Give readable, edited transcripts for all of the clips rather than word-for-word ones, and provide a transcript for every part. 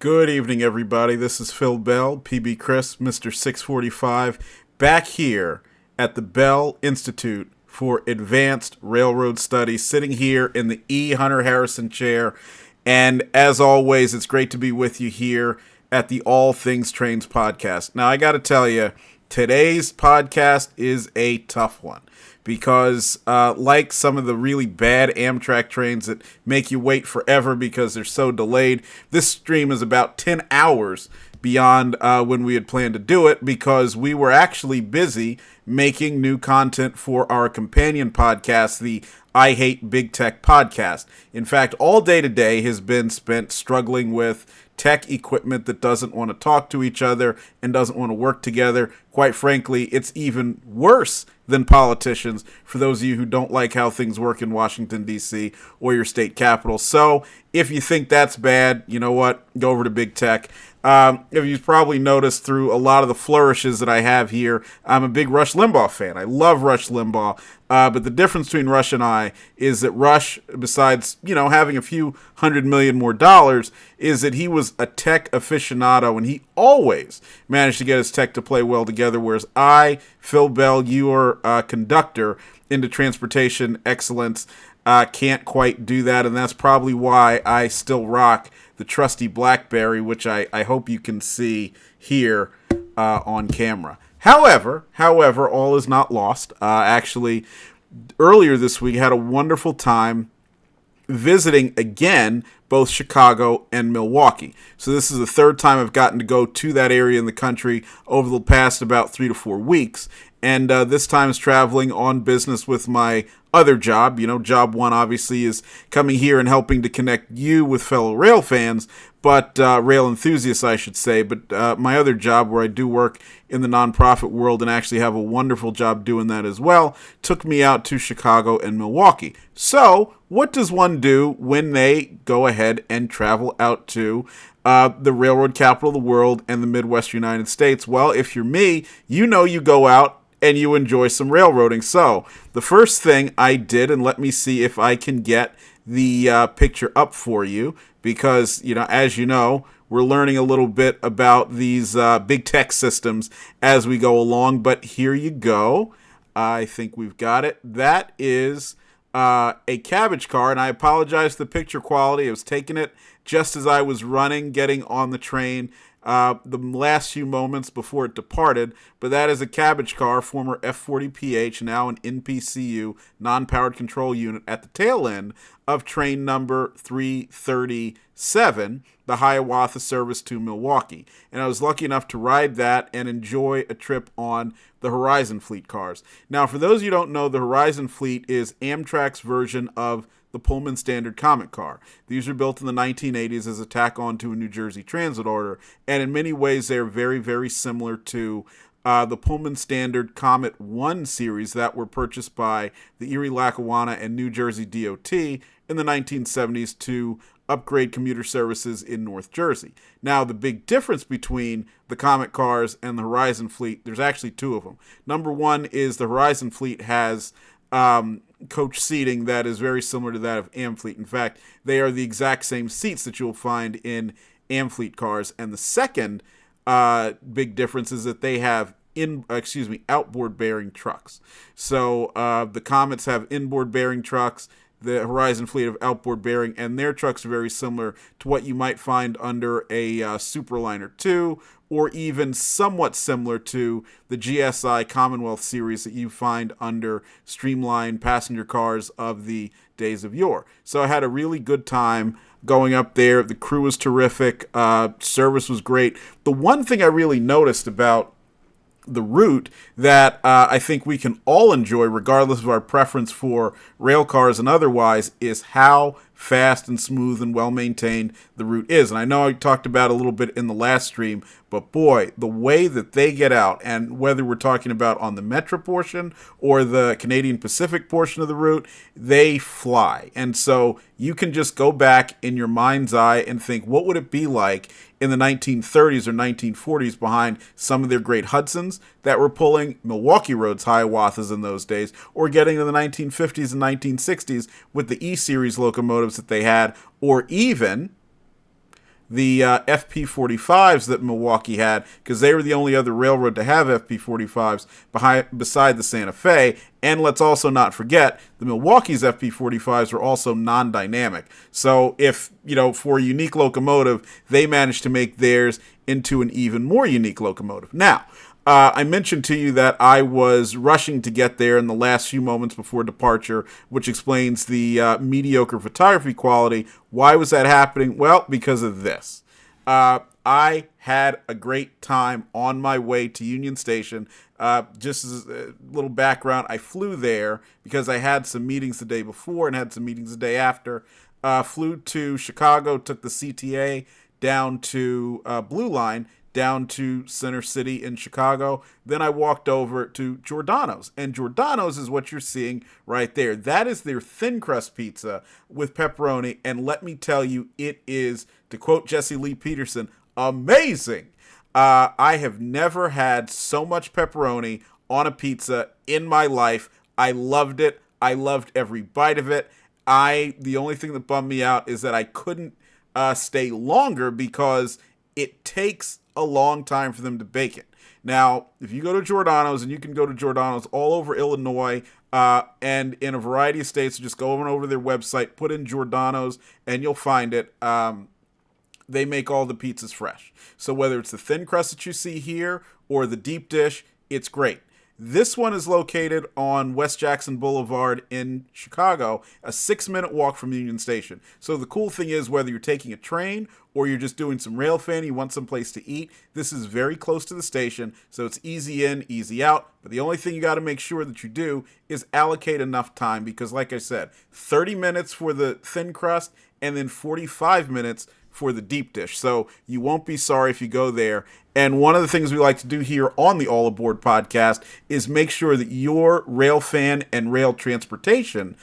Good evening, everybody. This is Phil Bell, PB Chris, Mr. 645, back here at the Bell Institute for Advanced Railroad Studies, sitting here in the E. Hunter Harrison chair. And as always, it's great to be with you here at the All Things Trains podcast. Now, I got to tell you, today's podcast is a tough one. Because like some of the really bad Amtrak trains that make you wait forever because they're so delayed, this stream is about 10 hours beyond when we had planned to do it because we were actually busy making new content for our companion podcast, the I Hate Big Tech podcast. In fact, all day today has been spent struggling with tech equipment that doesn't want to talk to each other and doesn't want to work together. Quite frankly, it's even worse than politicians for those of you who don't like how things work in Washington, D.C. or your state capital. So if you think that's bad, you know what? Go over to Big Tech. If you've probably noticed through a lot of the flourishes that I have here, I'm a big Rush Limbaugh fan. I love Rush Limbaugh. But the difference between Rush and I is that Rush, besides, having a few $100 million more dollars, is that he was a tech aficionado and he always managed to get his tech to play well together. Whereas I, Phil Bell, your conductor into transportation excellence, can't quite do that. And that's probably why I still rock the trusty BlackBerry, which I hope you can see here on camera. However, all is not lost. Actually, earlier this week, I had a wonderful time visiting again both Chicago and Milwaukee. So this is the third time I've gotten to go to that area in the country over the past about 3 to 4 weeks. And this time is traveling on business with my other job. Job one obviously is coming here and helping to connect you with fellow rail fans, but rail enthusiasts, I should say. But my other job, where I do work in the nonprofit world and actually have a wonderful job doing that as well, took me out to Chicago and Milwaukee. So what does one do when they go ahead and travel out to the railroad capital of the world and the Midwest United States? Well, if you're me, you go out and you enjoy some railroading. So the first thing I did, and let me see if I can get the picture up for you, because, as you know, we're learning a little bit about these big tech systems as we go along. But here you go. I think we've got it. That is a cabbage car, and I apologize for the picture quality. I was taking it just as I was getting on the train, the last few moments before it departed. But that is a cabbage car, former F40PH, now an NPCU, non-powered control unit, at the tail end of train number 337, the Hiawatha service to Milwaukee. And I was lucky enough to ride that and enjoy a trip on the Horizon Fleet cars. Now, for those of you who don't know, the Horizon Fleet is Amtrak's version of the Pullman Standard Comet car. These were built in the 1980s as a tack-on to a New Jersey Transit order, and in many ways they're very, very similar to the Pullman Standard Comet 1 series that were purchased by the Erie, Lackawanna, and New Jersey DOT in the 1970s to upgrade commuter services in North Jersey. Now, the big difference between the Comet cars and the Horizon Fleet, there's actually two of them. Number one is the Horizon Fleet has coach seating that is very similar to that of Amfleet. In fact, they are the exact same seats that you'll find in Amfleet cars. And the second big difference is that they have outboard bearing trucks. So the Comets have inboard bearing trucks. The Horizon Fleet of outboard bearing, and their trucks are very similar to what you might find under a Superliner 2, or even somewhat similar to the GSI Commonwealth series that you find under streamlined passenger cars of the days of yore. So I had a really good time going up there. The crew was terrific. Service was great. The one thing I really noticed about the route that I think we can all enjoy, regardless of our preference for rail cars and otherwise, is how fast and smooth and well-maintained the route is. And I know I talked about it a little bit in the last stream, but boy, the way that they get out, and whether we're talking about on the Metro portion or the Canadian Pacific portion of the route, they fly. And so you can just go back in your mind's eye and think, what would it be like in the 1930s or 1940s behind some of their great Hudsons that were pulling Milwaukee Road's Hiawathas in those days, or getting to the 1950s and 1960s with the E-Series locomotives that they had, or even the FP45s that Milwaukee had, because they were the only other railroad to have FP45s beside the Santa Fe. And let's also not forget, the Milwaukee's FP45s were also non-dynamic. So if, for a unique locomotive, they managed to make theirs into an even more unique locomotive. Now, I mentioned to you that I was rushing to get there in the last few moments before departure, which explains the mediocre photography quality. Why was that happening? Well, because of this. I had a great time on my way to Union Station. Just as a little background, I flew there because I had some meetings the day before and had some meetings the day after. Flew to Chicago, took the CTA down to Blue Line, down to Center City in Chicago. Then I walked over to Giordano's. And Giordano's is what you're seeing right there. That is their thin crust pizza with pepperoni. And let me tell you, it is, to quote Jesse Lee Peterson, amazing. I have never had so much pepperoni on a pizza in my life. I loved it. I loved every bite of it. The only thing that bummed me out is that I couldn't stay longer because it takes a long time for them to bake it. Now, if you go to Giordano's, and you can go to Giordano's all over Illinois and in a variety of states, just go over their website, put in Giordano's, and you'll find it. They make all the pizzas fresh. So whether it's the thin crust that you see here or the deep dish, it's great. This one is located on West Jackson Boulevard in Chicago, a 6-minute walk from Union Station. So the cool thing is, whether you're taking a train or you're just doing some railfanning, you want some place to eat, this is very close to the station, so it's easy in, easy out. But the only thing you got to make sure that you do is allocate enough time because, like I said, 30 minutes for the thin crust and then 45 minutes for the deep dish. So you won't be sorry if you go there. And one of the things we like to do here on the All Aboard podcast is make sure that your rail fan and rail transportation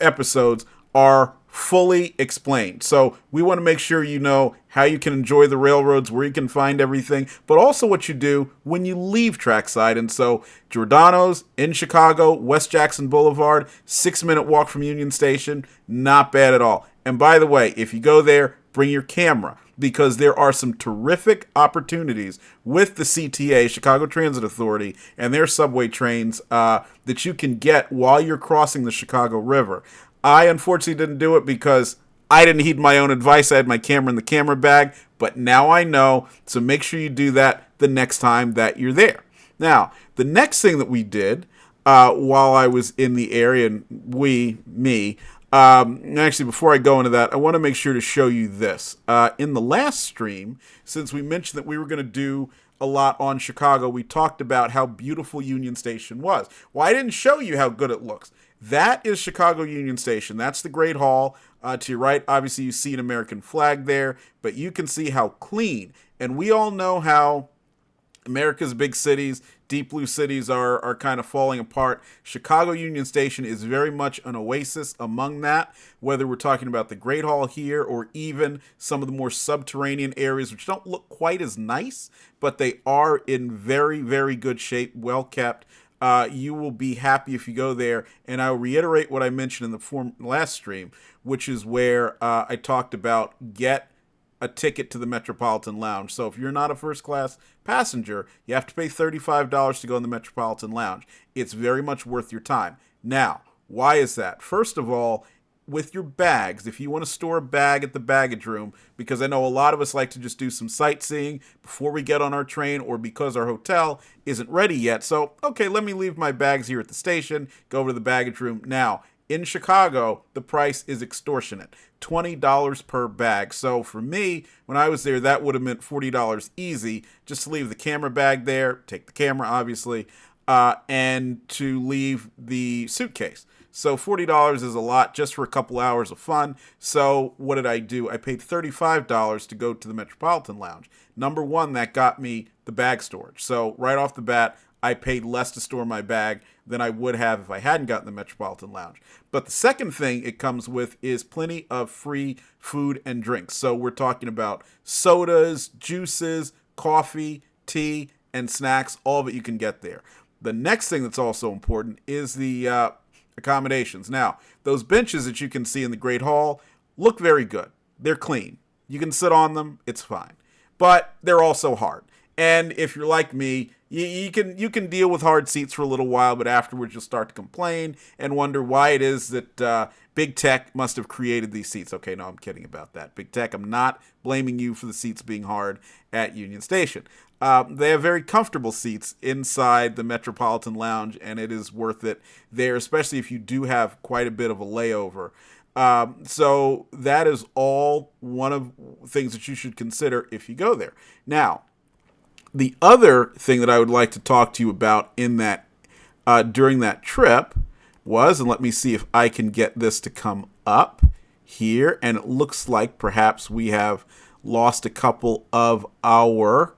episodes are fully explained. So we want to make sure you know how you can enjoy the railroads, where you can find everything, but also what you do when you leave trackside. And so Giordano's in Chicago, West Jackson Boulevard, 6-minute walk from Union Station, not bad at all. And by the way, if you go there, bring your camera, because there are some terrific opportunities with the CTA, Chicago Transit Authority, and their subway trains that you can get while you're crossing the Chicago River. I unfortunately didn't do it because I didn't heed my own advice. I had my camera in the camera bag, but now I know, so make sure you do that the next time that you're there. Now, the next thing that we did while I was in the area, and actually, before I go into that, I want to make sure to show you this. In the last stream, since we mentioned that we were going to do a lot on Chicago, we talked about how beautiful Union Station was. Well, I didn't show you how good it looks. That is Chicago Union Station. That's the Great Hall. To your right, obviously, you see an American flag there, but you can see how clean. And we all know how America's big cities, deep blue cities, are kind of falling apart. Chicago Union Station is very much an oasis among that, whether we're talking about the Great Hall here or even some of the more subterranean areas, which don't look quite as nice, but they are in very, very good shape, well kept. You will be happy if you go there. And I'll reiterate what I mentioned in the last stream, which is where I talked about get a ticket to the Metropolitan Lounge. So if you're not a first class passenger, you have to pay $35 to go in the Metropolitan Lounge. It's very much worth your time. Now, why is that? First of all, with your bags, if you want to store a bag at the baggage room, because I know a lot of us like to just do some sightseeing before we get on our train or because our hotel isn't ready yet. So, okay, let me leave my bags here at the station, go over to the baggage room. Now, in Chicago, the price is extortionate, $20 per bag. So for me, when I was there, that would have meant $40 easy, just to leave the camera bag there, take the camera, obviously, and to leave the suitcase. So $40 is a lot just for a couple hours of fun. So what did I do? I paid $35 to go to the Metropolitan Lounge. Number one, that got me the bag storage. So right off the bat, I paid less to store my bag than I would have if I hadn't gotten the Metropolitan Lounge. But the second thing it comes with is plenty of free food and drinks. So we're talking about sodas, juices, coffee, tea, and snacks. All of it you can get there. The next thing that's also important is the accommodations. Now, those benches that you can see in the Great Hall look very good. They're clean. You can sit on them. It's fine. But they're also hard. And if you're like me, you can deal with hard seats for a little while, but afterwards you'll start to complain and wonder why it is that big tech must have created these seats. Okay, no, I'm kidding about that. Big tech, I'm not blaming you for the seats being hard at Union Station. They have very comfortable seats inside the Metropolitan Lounge, and it is worth it there, especially if you do have quite a bit of a layover. So that is all one of things that you should consider if you go there. Now, the other thing that I would like to talk to you about in that during that trip was, and let me see if I can get this to come up here, and it looks like perhaps we have lost a couple of our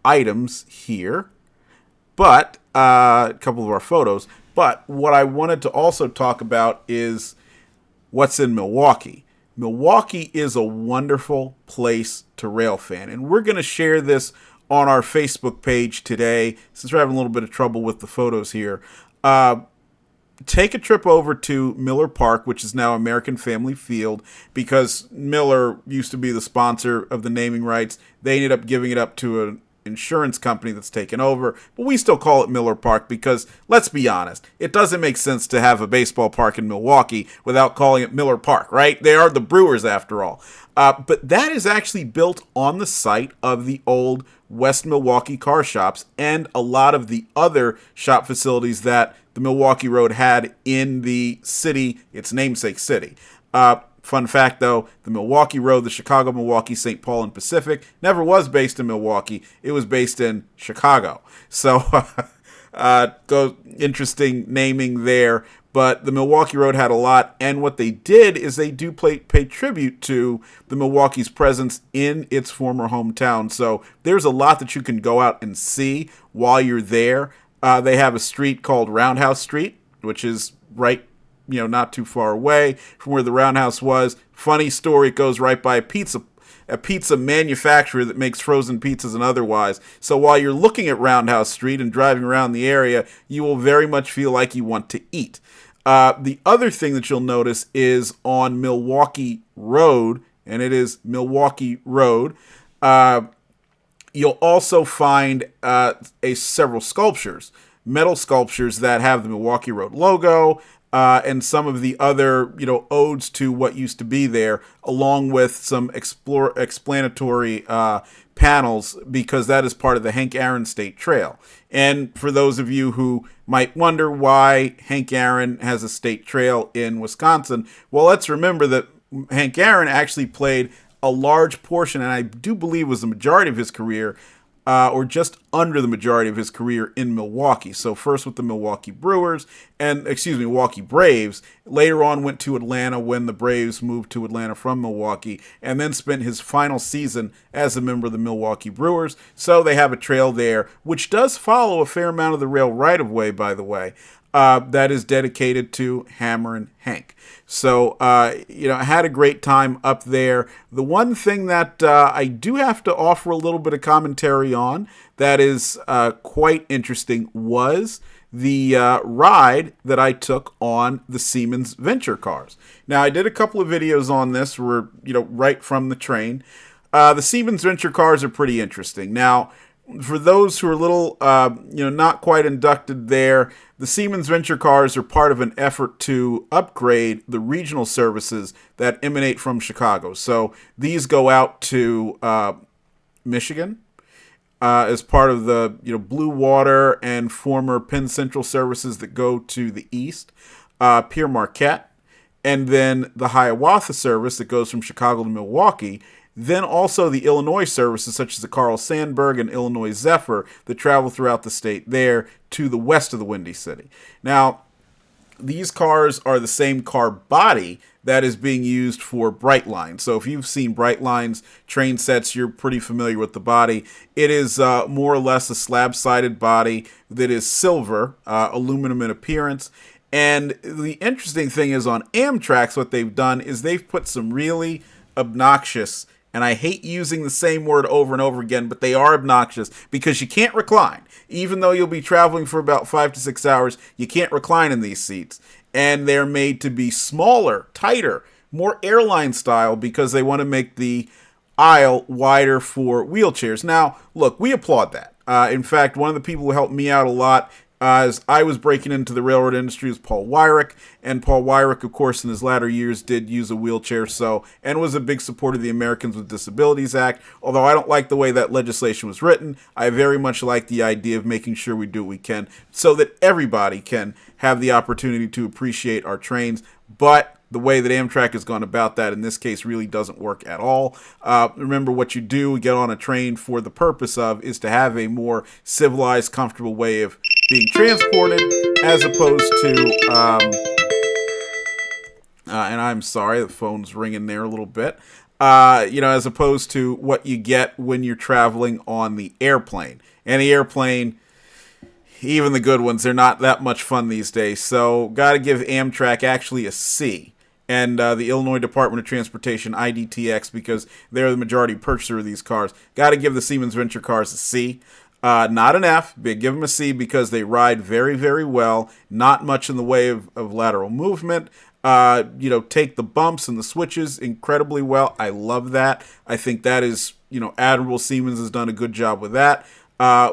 items here, but a couple of our photos. But what I wanted to also talk about is what's in Milwaukee. Milwaukee is a wonderful place to railfan, and we're going to share this on our Facebook page today, since we're having a little bit of trouble with the photos here. Take a trip over to Miller Park, which is now American Family Field, because Miller used to be the sponsor of the naming rights. They ended up giving it up to an insurance company that's taken over, but we still call it Miller Park because, let's be honest, it doesn't make sense to have a baseball park in Milwaukee without calling it Miller Park, right? They are the Brewers after all. But that is actually built on the site of the old West Milwaukee car shops and a lot of the other shop facilities that the Milwaukee Road had in the city, its namesake city. Fun fact, though, the Milwaukee Road, the Chicago, Milwaukee, St. Paul, and Pacific never was based in Milwaukee. It was based in Chicago. So, interesting naming there. But the Milwaukee Road had a lot, and what they did is they do pay tribute to the Milwaukee's presence in its former hometown. So there's a lot that you can go out and see while you're there. They have a street called Roundhouse Street, which is right, not too far away from where the Roundhouse was. Funny story, it goes right by a pizza manufacturer that makes frozen pizzas and otherwise. So while you're looking at Roundhouse Street and driving around the area, you will very much feel like you want to eat. The other thing that you'll notice is on Milwaukee Road, and it is Milwaukee Road, you'll also find several sculptures, metal sculptures that have the Milwaukee Road logo, and some of the other, odes to what used to be there, along with some explanatory panels, because that is part of the Hank Aaron State Trail. And for those of you who might wonder why Hank Aaron has a state trail in Wisconsin, well, let's remember that Hank Aaron actually played a large portion, and I do believe was the majority of his career, or just under the majority of his career in Milwaukee. So first with the Milwaukee Braves, later on went to Atlanta when the Braves moved to Atlanta from Milwaukee, and then spent his final season as a member of the Milwaukee Brewers. So they have a trail there, which does follow a fair amount of the rail right-of-way, by the way. That is dedicated to Hammerin' Hank. So, I had a great time up there. The one thing that I do have to offer a little bit of commentary on that is quite interesting was the ride that I took on the Siemens Venture cars. Now, I did a couple of videos on this, right from the train. The Siemens Venture cars are pretty interesting. Now, for those who are a little, not quite inducted there, the Siemens Venture cars are part of an effort to upgrade the regional services that emanate from Chicago. So these go out to Michigan as part of the Blue Water and former Penn Central services that go to the east, Pierre Marquette, and then the Hiawatha service that goes from Chicago to Milwaukee. Then also the Illinois services such as the Carl Sandburg and Illinois Zephyr that travel throughout the state there to the west of the Windy City. Now, these cars are the same car body that is being used for Brightline. So if you've seen Brightline's train sets, you're pretty familiar with the body. It is more or less a slab-sided body that is silver, aluminum in appearance. And the interesting thing is on Amtrak, what they've done is they've put some really obnoxious, and I hate using the same word over and over again, but they are obnoxious because you can't recline. Even though you'll be traveling for about 5 to 6 hours, you can't recline in these seats. And they're made to be smaller, tighter, more airline style because they want to make the aisle wider for wheelchairs. Now, look, we applaud that. In fact, one of the people who helped me out a lot as I was breaking into the railroad industry was Paul Wyrick, and Paul Wyrick, of course, in his latter years did use a wheelchair, and was a big supporter of the Americans with Disabilities Act. Although I don't like the way that legislation was written, I very much like the idea of making sure we do what we can so that everybody can have the opportunity to appreciate our trains. But the way that Amtrak has gone about that in this case really doesn't work at all. Remember, what you do get on a train for the purpose of is to have a more civilized, comfortable way of being transported, as opposed to, and I'm sorry, the phone's ringing there a little bit, as opposed to what you get when you're traveling on the airplane. And the airplane, even the good ones, they're not that much fun these days. So got to give Amtrak actually a C. And the Illinois Department of Transportation, IDTX, because they're the majority purchaser of these cars, got to give the Siemens Venture cars a C. Not an F, but give them a C because they ride very, very well. Not much in the way of lateral movement. Take the bumps and the switches incredibly well. I love that. I think that is, admirable. Siemens has done a good job with that.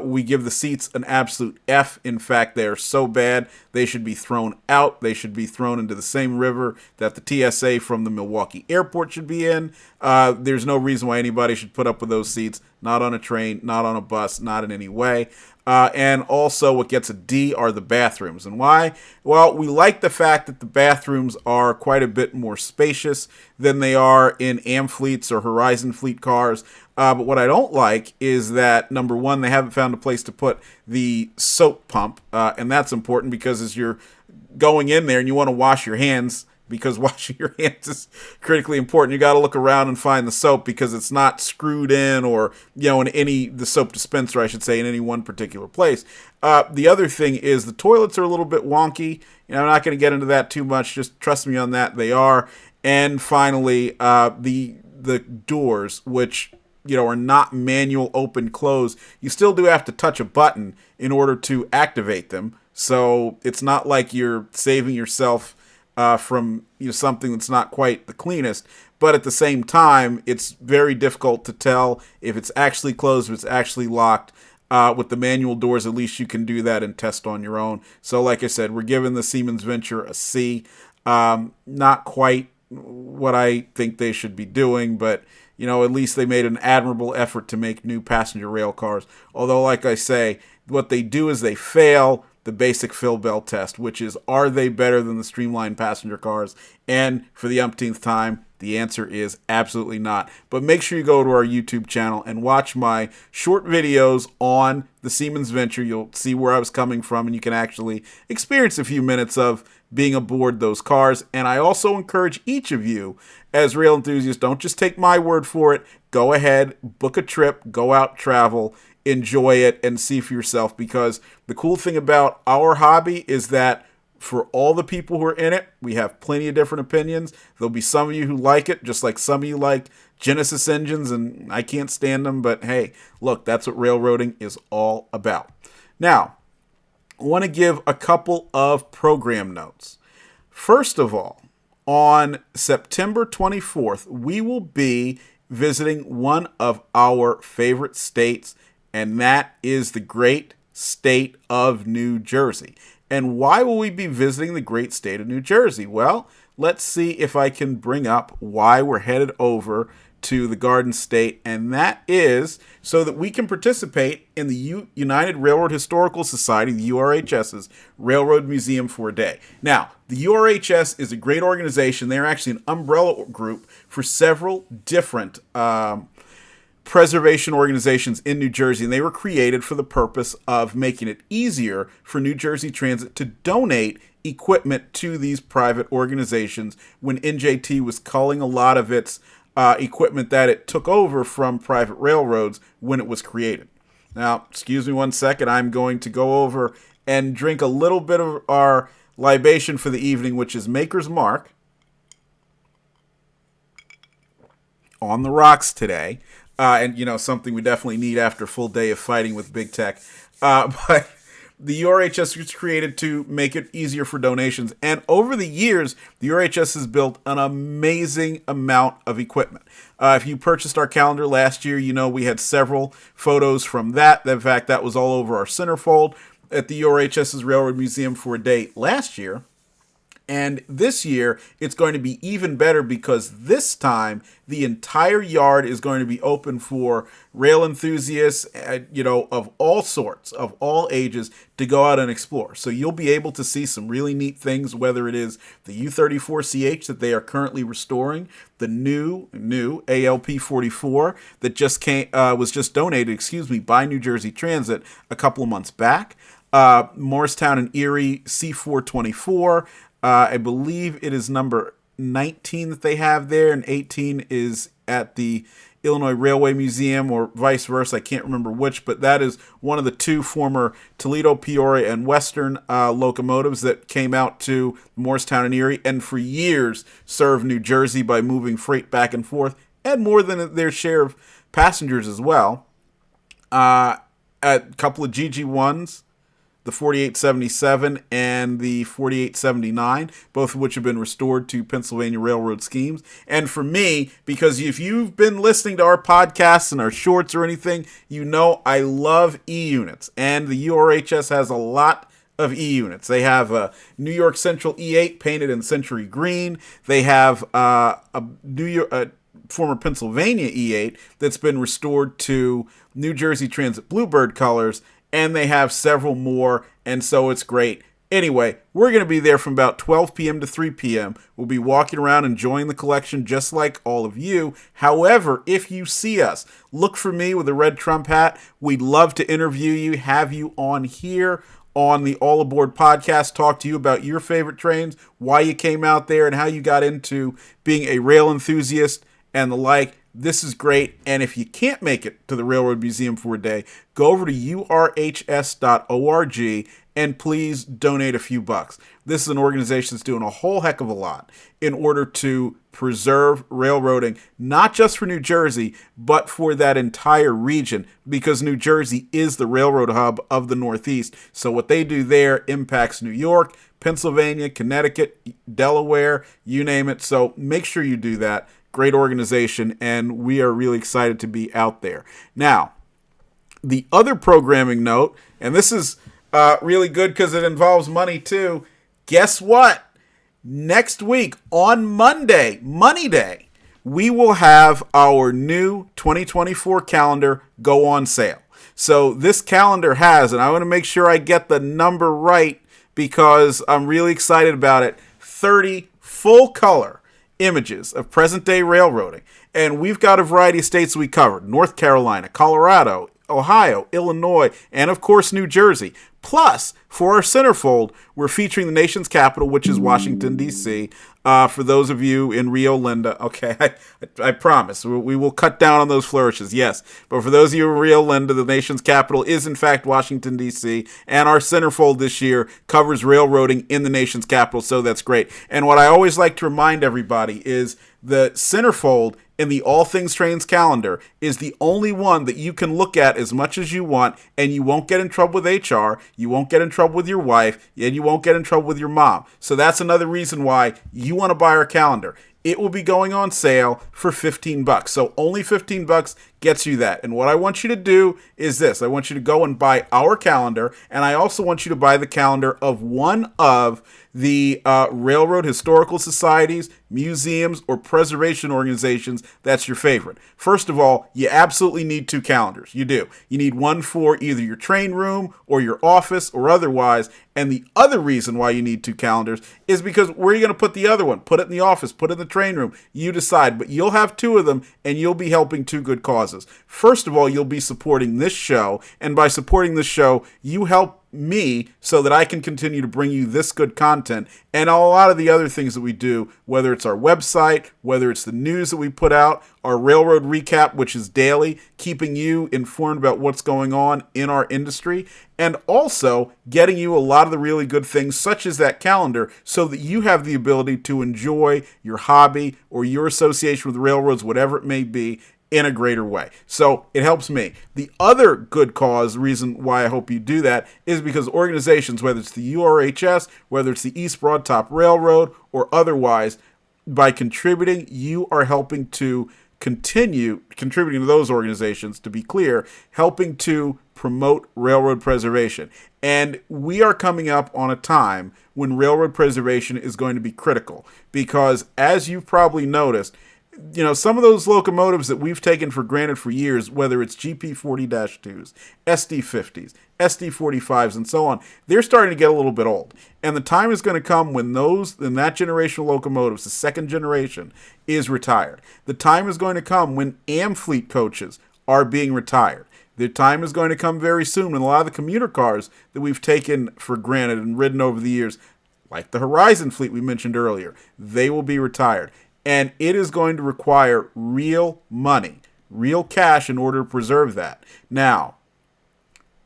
We give the seats an absolute F. In fact, they are so bad, they should be thrown out. They should be thrown into the same river that the TSA from the Milwaukee airport should be in. There's no reason why anybody should put up with those seats. Not on a train, not on a bus, not in any way. And also what gets a D are the bathrooms. And why? Well, we like the fact that the bathrooms are quite a bit more spacious than they are in Amfleets or Horizon Fleet cars. But what I don't like is that, number one, they haven't found a place to put the soap pump. And that's important because as you're going in there and you want to wash your hands, because washing your hands is critically important, you got to look around and find the soap because it's not screwed in or, in the soap dispenser, I should say, in any one particular place. The other thing is the toilets are a little bit wonky. I'm not going to get into that too much. Just trust me on that. They are. And finally, the doors, which are not manual open close. You still do have to touch a button in order to activate them. So it's not like you're saving yourself from something that's not quite the cleanest. But at the same time, it's very difficult to tell if it's actually closed, if it's actually locked. With the manual doors, at least you can do that and test on your own. So like I said, we're giving the Siemens Venture a C. Not quite what I think they should be doing, but at least they made an admirable effort to make new passenger rail cars. Although, like I say, what they do is they fail the basic Phil Bell test, which is, are they better than the streamlined passenger cars? And for the umpteenth time, the answer is absolutely not. But make sure you go to our YouTube channel and watch my short videos on the Siemens Venture. You'll see where I was coming from, and you can actually experience a few minutes of being aboard those cars. And I also encourage each of you, as rail enthusiasts, don't just take my word for it. Go ahead, book a trip, go out, travel, enjoy it, and see for yourself, because the cool thing about our hobby is that for all the people who are in it, we have plenty of different opinions. There'll be some of you who like it, just like some of you like Genesis engines, and I can't stand them, but hey, look, that's what railroading is all about. Now, I want to give a couple of program notes. First of all, on September 24th, we will be visiting one of our favorite states, and that is the great state of New Jersey. And why will we be visiting the great state of New Jersey? Well, let's see if I can bring up why we're headed over to the Garden State, and that is so that we can participate in the United Railroad Historical Society, the URHS's Railroad Museum for a day. Now, the URHS is a great organization. They're actually an umbrella group for several different preservation organizations in New Jersey, and they were created for the purpose of making it easier for New Jersey Transit to donate equipment to these private organizations when NJT was culling a lot of its equipment that it took over from private railroads when it was created. Now, excuse me one second. I'm going to go over and drink a little bit of our libation for the evening, which is Maker's Mark on the rocks today. And, something we definitely need after a full day of fighting with big tech. But the URHS was created to make it easier for donations. And over the years, the URHS has built an amazing amount of equipment. If you purchased our calendar last year, you know we had several photos from that. In fact, that was all over our centerfold at the URHS's Railroad Museum for a day last year. And this year, it's going to be even better because this time, the entire yard is going to be open for rail enthusiasts, of all sorts, of all ages, to go out and explore. So you'll be able to see some really neat things, whether it is the U-34CH that they are currently restoring, the new ALP-44 that was just donated, by New Jersey Transit a couple of months back, Morristown and Erie C-424, I believe it is number 19 that they have there, and 18 is at the Illinois Railway Museum, or vice versa. I can't remember which, but that is one of the two former Toledo, Peoria, and Western locomotives that came out to Morristown and Erie, and for years served New Jersey by moving freight back and forth, and more than their share of passengers as well. A couple of GG1s, the 4877 and the 4879, both of which have been restored to Pennsylvania Railroad schemes. And for me, because if you've been listening to our podcasts and our shorts or anything, you know I love E-units. And the URHS has a lot of E-units. They have a New York Central E8 painted in century green. They have a former Pennsylvania E8 that's been restored to New Jersey Transit Bluebird colors. And they have several more, and so it's great. Anyway, we're going to be there from about 12 p.m. to 3 p.m. We'll be walking around enjoying the collection just like all of you. However, if you see us, look for me with a red Trump hat. We'd love to interview you, have you on here on the All Aboard podcast, talk to you about your favorite trains, why you came out there, and how you got into being a rail enthusiast and the like. This is great, and if you can't make it to the Railroad Museum for a day, go over to urhs.org and please donate a few bucks. This is an organization that's doing a whole heck of a lot in order to preserve railroading, not just for New Jersey, but for that entire region, because New Jersey is the railroad hub of the Northeast. So what they do there impacts New York, Pennsylvania, Connecticut, Delaware, you name it. So make sure you do that. Great organization, and we are really excited to be out there. Now, the other programming note, and this is really good because it involves money too. Guess what? Next week on Monday, Money Day, we will have our new 2024 calendar go on sale. So this calendar has, and I want to make sure I get the number right because I'm really excited about it, 30 full color images of present-day railroading. And we've got a variety of states we covered: North Carolina, Colorado, Ohio, Illinois, and of course New Jersey. Plus, for our centerfold, we're featuring the nation's capital, which is Washington, D.C. For those of you in Rio Linda, okay, I promise, we will cut down on those flourishes, yes. But for those of you in Rio Linda, the nation's capital is in fact Washington, D.C., and our centerfold this year covers railroading in the nation's capital, so that's great. And what I always like to remind everybody is the centerfold in the All Things Trains calendar is the only one that you can look at as much as you want, and you won't get in trouble with HR, you won't get in trouble with your wife, and you won't get in trouble with your mom. So that's another reason why you want to buy our calendar. It will be going on sale for $15. So only $15 gets you that. And what I want you to do is this. I want you to go and buy our calendar, and I also want you to buy the calendar of one of the railroad historical societies, museums, or preservation organizations that's your favorite. First of all, you absolutely need two calendars. You do. You need one for either your train room or your office or otherwise. And the other reason why you need two calendars is because where are you going to put the other one? Put it in the office, put it in the train room. You decide. But you'll have two of them, and you'll be helping two good causes. First of all, you'll be supporting this show. And by supporting this show, you help me so that I can continue to bring you this good content and a lot of the other things that we do, whether it's our website, whether it's the news that we put out, our railroad recap, which is daily, keeping you informed about what's going on in our industry, and also getting you a lot of the really good things such as that calendar so that you have the ability to enjoy your hobby or your association with railroads, whatever it may be, in a greater way. So it helps me. The other good cause, reason why I hope you do that, is because organizations, whether it's the URHS, whether it's the East Broad Top Railroad, or otherwise, by contributing, you are helping to continue contributing to those organizations, to be clear, helping to promote railroad preservation. And we are coming up on a time when railroad preservation is going to be critical because, as you've probably noticed, some of those locomotives that we've taken for granted for years, whether it's GP40-2s, SD50s, SD45s, and so on, they're starting to get a little bit old. And the time is going to come when that generation of locomotives, the second generation, is retired. The time is going to come when Amfleet coaches are being retired. The time is going to come very soon when a lot of the commuter cars that we've taken for granted and ridden over the years, like the Horizon fleet we mentioned earlier, they will be retired. And it is going to require real money, real cash in order to preserve that. Now,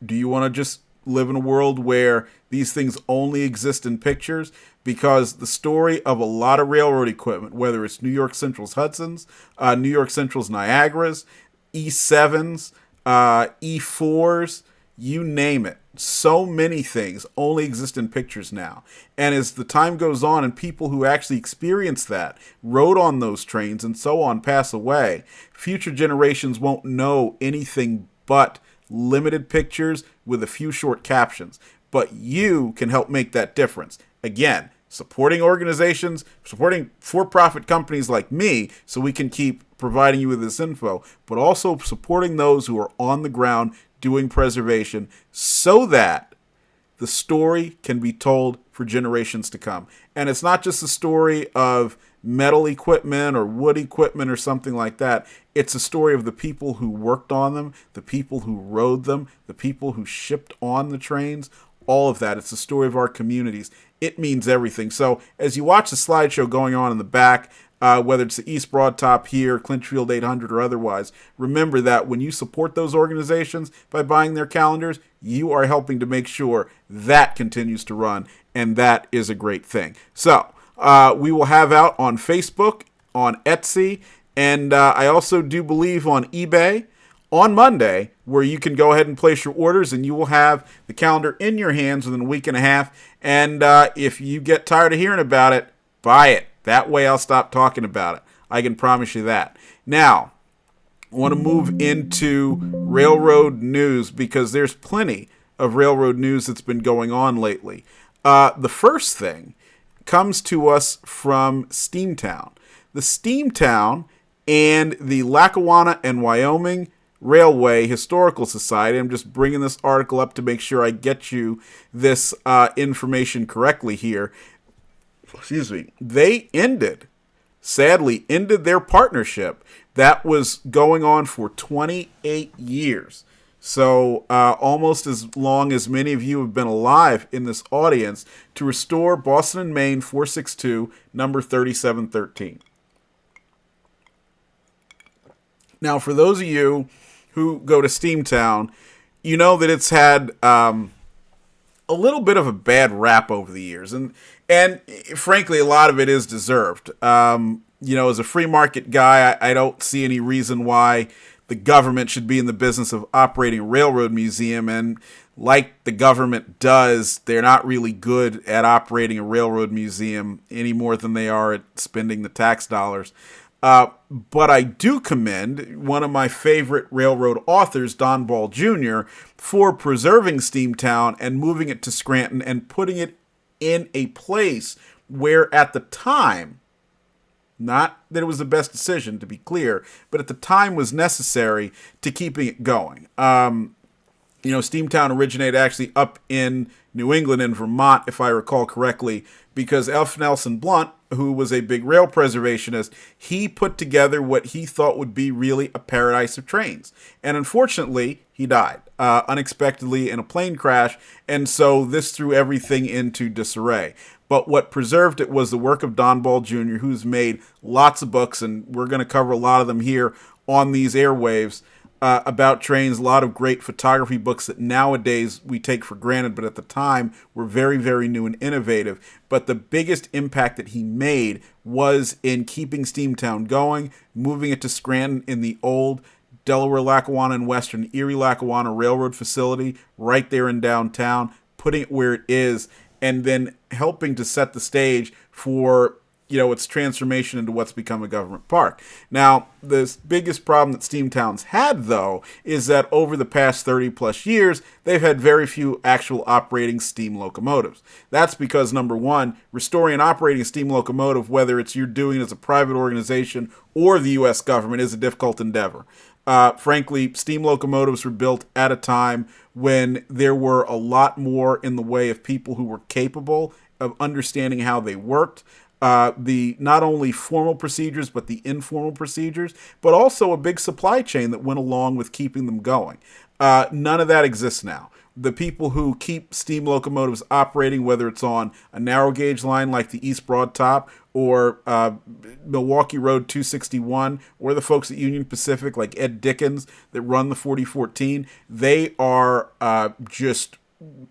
do you want to just live in a world where these things only exist in pictures? Because the story of a lot of railroad equipment, whether it's New York Central's Hudsons, New York Central's Niagaras, E7s, E4s, you name it. So many things only exist in pictures now. And as the time goes on and people who actually experienced that, rode on those trains and so on, pass away, future generations won't know anything but limited pictures with a few short captions. But you can help make that difference. Again, supporting organizations, supporting for-profit companies like me so we can keep providing you with this info, but also supporting those who are on the ground doing preservation so that the story can be told for generations to come. And it's not just a story of metal equipment or wood equipment or something like that. It's a story of the people who worked on them, the people who rode them, the people who shipped on the trains, all of that. It's the story of our communities. It means everything. So as you watch the slideshow going on in the back, whether it's the East Broad Top here, Clinchfield 800 or otherwise, remember that when you support those organizations by buying their calendars, you are helping to make sure that continues to run, and that is a great thing. So we will have out on Facebook, on Etsy, and I also do believe on eBay on Monday, where you can go ahead and place your orders, and you will have the calendar in your hands within a week and a half. And if you get tired of hearing about it, buy it. That way I'll stop talking about it. I can promise you that. Now, I want to move into railroad news because there's plenty of railroad news that's been going on lately. The first thing comes to us from Steamtown. The Steamtown and the Lackawanna and Wyoming Railway Historical Society, I'm just bringing this article up to make sure I get you this information correctly here. Excuse me. They sadly ended their partnership that was going on for 28 years. So almost as long as many of you have been alive in this audience, to restore Boston and Maine 462, number 3713. Now, for those of you who go to Steamtown, you know that it's had a little bit of a bad rap over the years. And frankly, a lot of it is deserved. As a free market guy, I don't see any reason why the government should be in the business of operating a railroad museum. And like the government does, they're not really good at operating a railroad museum any more than they are at spending the tax dollars. But I do commend one of my favorite railroad authors, Don Ball Jr., for preserving Steamtown and moving it to Scranton and putting it in a place where at the time, not that it was the best decision, to be clear, but at the time was necessary to keeping it going. Steamtown originated actually up in New England and Vermont, if I recall correctly, because F. Nelson Blunt, who was a big rail preservationist, he put together what he thought would be really a paradise of trains. And unfortunately, he died unexpectedly in a plane crash, and so this threw everything into disarray. But what preserved it was the work of Don Ball Jr., who's made lots of books, and we're going to cover a lot of them here on these airwaves. about trains, a lot of great photography books that nowadays we take for granted, but at the time were very, very new and innovative. But the biggest impact that he made was in keeping Steamtown going, moving it to Scranton in the old Delaware, Lackawanna, and Western Erie, Lackawanna Railroad facility right there in downtown, putting it where it is, and then helping to set the stage for its transformation into what's become a government park. Now, the biggest problem that Steamtown's had, though, is that over the past 30 plus years, they've had very few actual operating steam locomotives. That's because, number one, restoring and operating a steam locomotive, whether it's you're doing it as a private organization or the U.S. government, is a difficult endeavor. Frankly, steam locomotives were built at a time when there were a lot more in the way of people who were capable of understanding how they worked. The not only formal procedures, but the informal procedures, but also a big supply chain that went along with keeping them going. None of that exists now. The people who keep steam locomotives operating, whether it's on a narrow gauge line like the East Broad Top or Milwaukee Road 261, or the folks at Union Pacific like Ed Dickens that run the 4014, they are just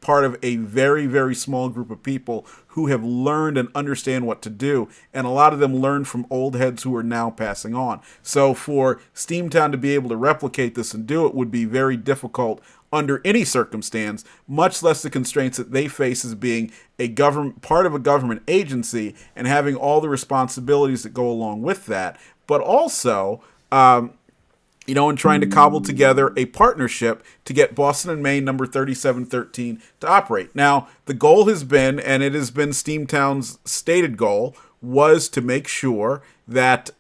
part of a very, very small group of people who have learned and understand what to do. And a lot of them learned from old heads who are now passing on. So for Steamtown to be able to replicate this and do it would be very difficult under any circumstance, much less the constraints that they face as being a government, part of a government agency and having all the responsibilities that go along with that. But also, and trying to cobble together a partnership to get Boston and Maine number 3713 to operate. Now, the goal has been, and it has been Steamtown's stated goal, was to make sure that,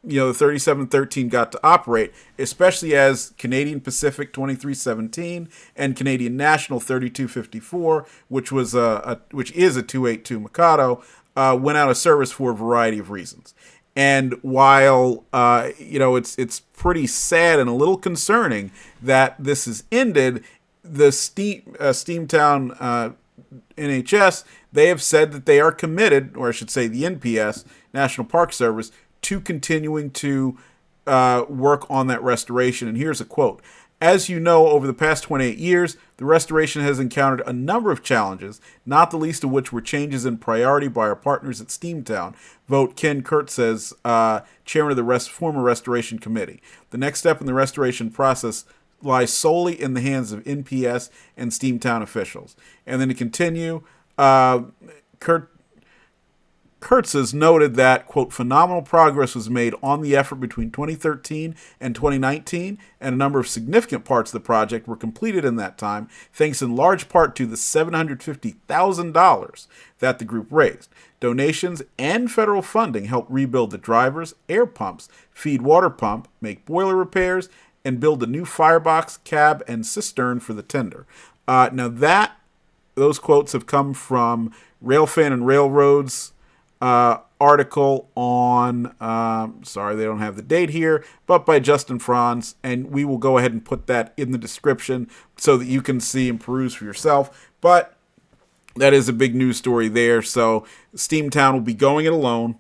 the 3713 got to operate, especially as Canadian Pacific 2317 and Canadian National 3254, which is a 282 Mikado, went out of service for a variety of reasons. And while, it's pretty sad and a little concerning that this has ended, the Steamtown NHS, they have said that they are committed, or I should say the NPS, National Park Service, to continuing to work on that restoration. And here's a quote. As you know, over the past 28 years, the restoration has encountered a number of challenges, not the least of which were changes in priority by our partners at Steamtown. Vote Ken Kurtz as chairman of the former Restoration Committee. The next step in the restoration process lies solely in the hands of NPS and Steamtown officials. And then to continue, Kurtz has noted that, quote, phenomenal progress was made on the effort between 2013 and 2019, and a number of significant parts of the project were completed in that time, thanks in large part to the $750,000 that the group raised. Donations and federal funding helped rebuild the drivers, air pumps, feed water pump, make boiler repairs, and build a new firebox, cab, and cistern for the tender. Those quotes have come from Railfanning and Railroads article on, sorry, they don't have the date here, but by Justin Franz, and we will go ahead and put that in the description so that you can see and peruse for yourself. But that is a big news story there. So Steamtown will be going it alone,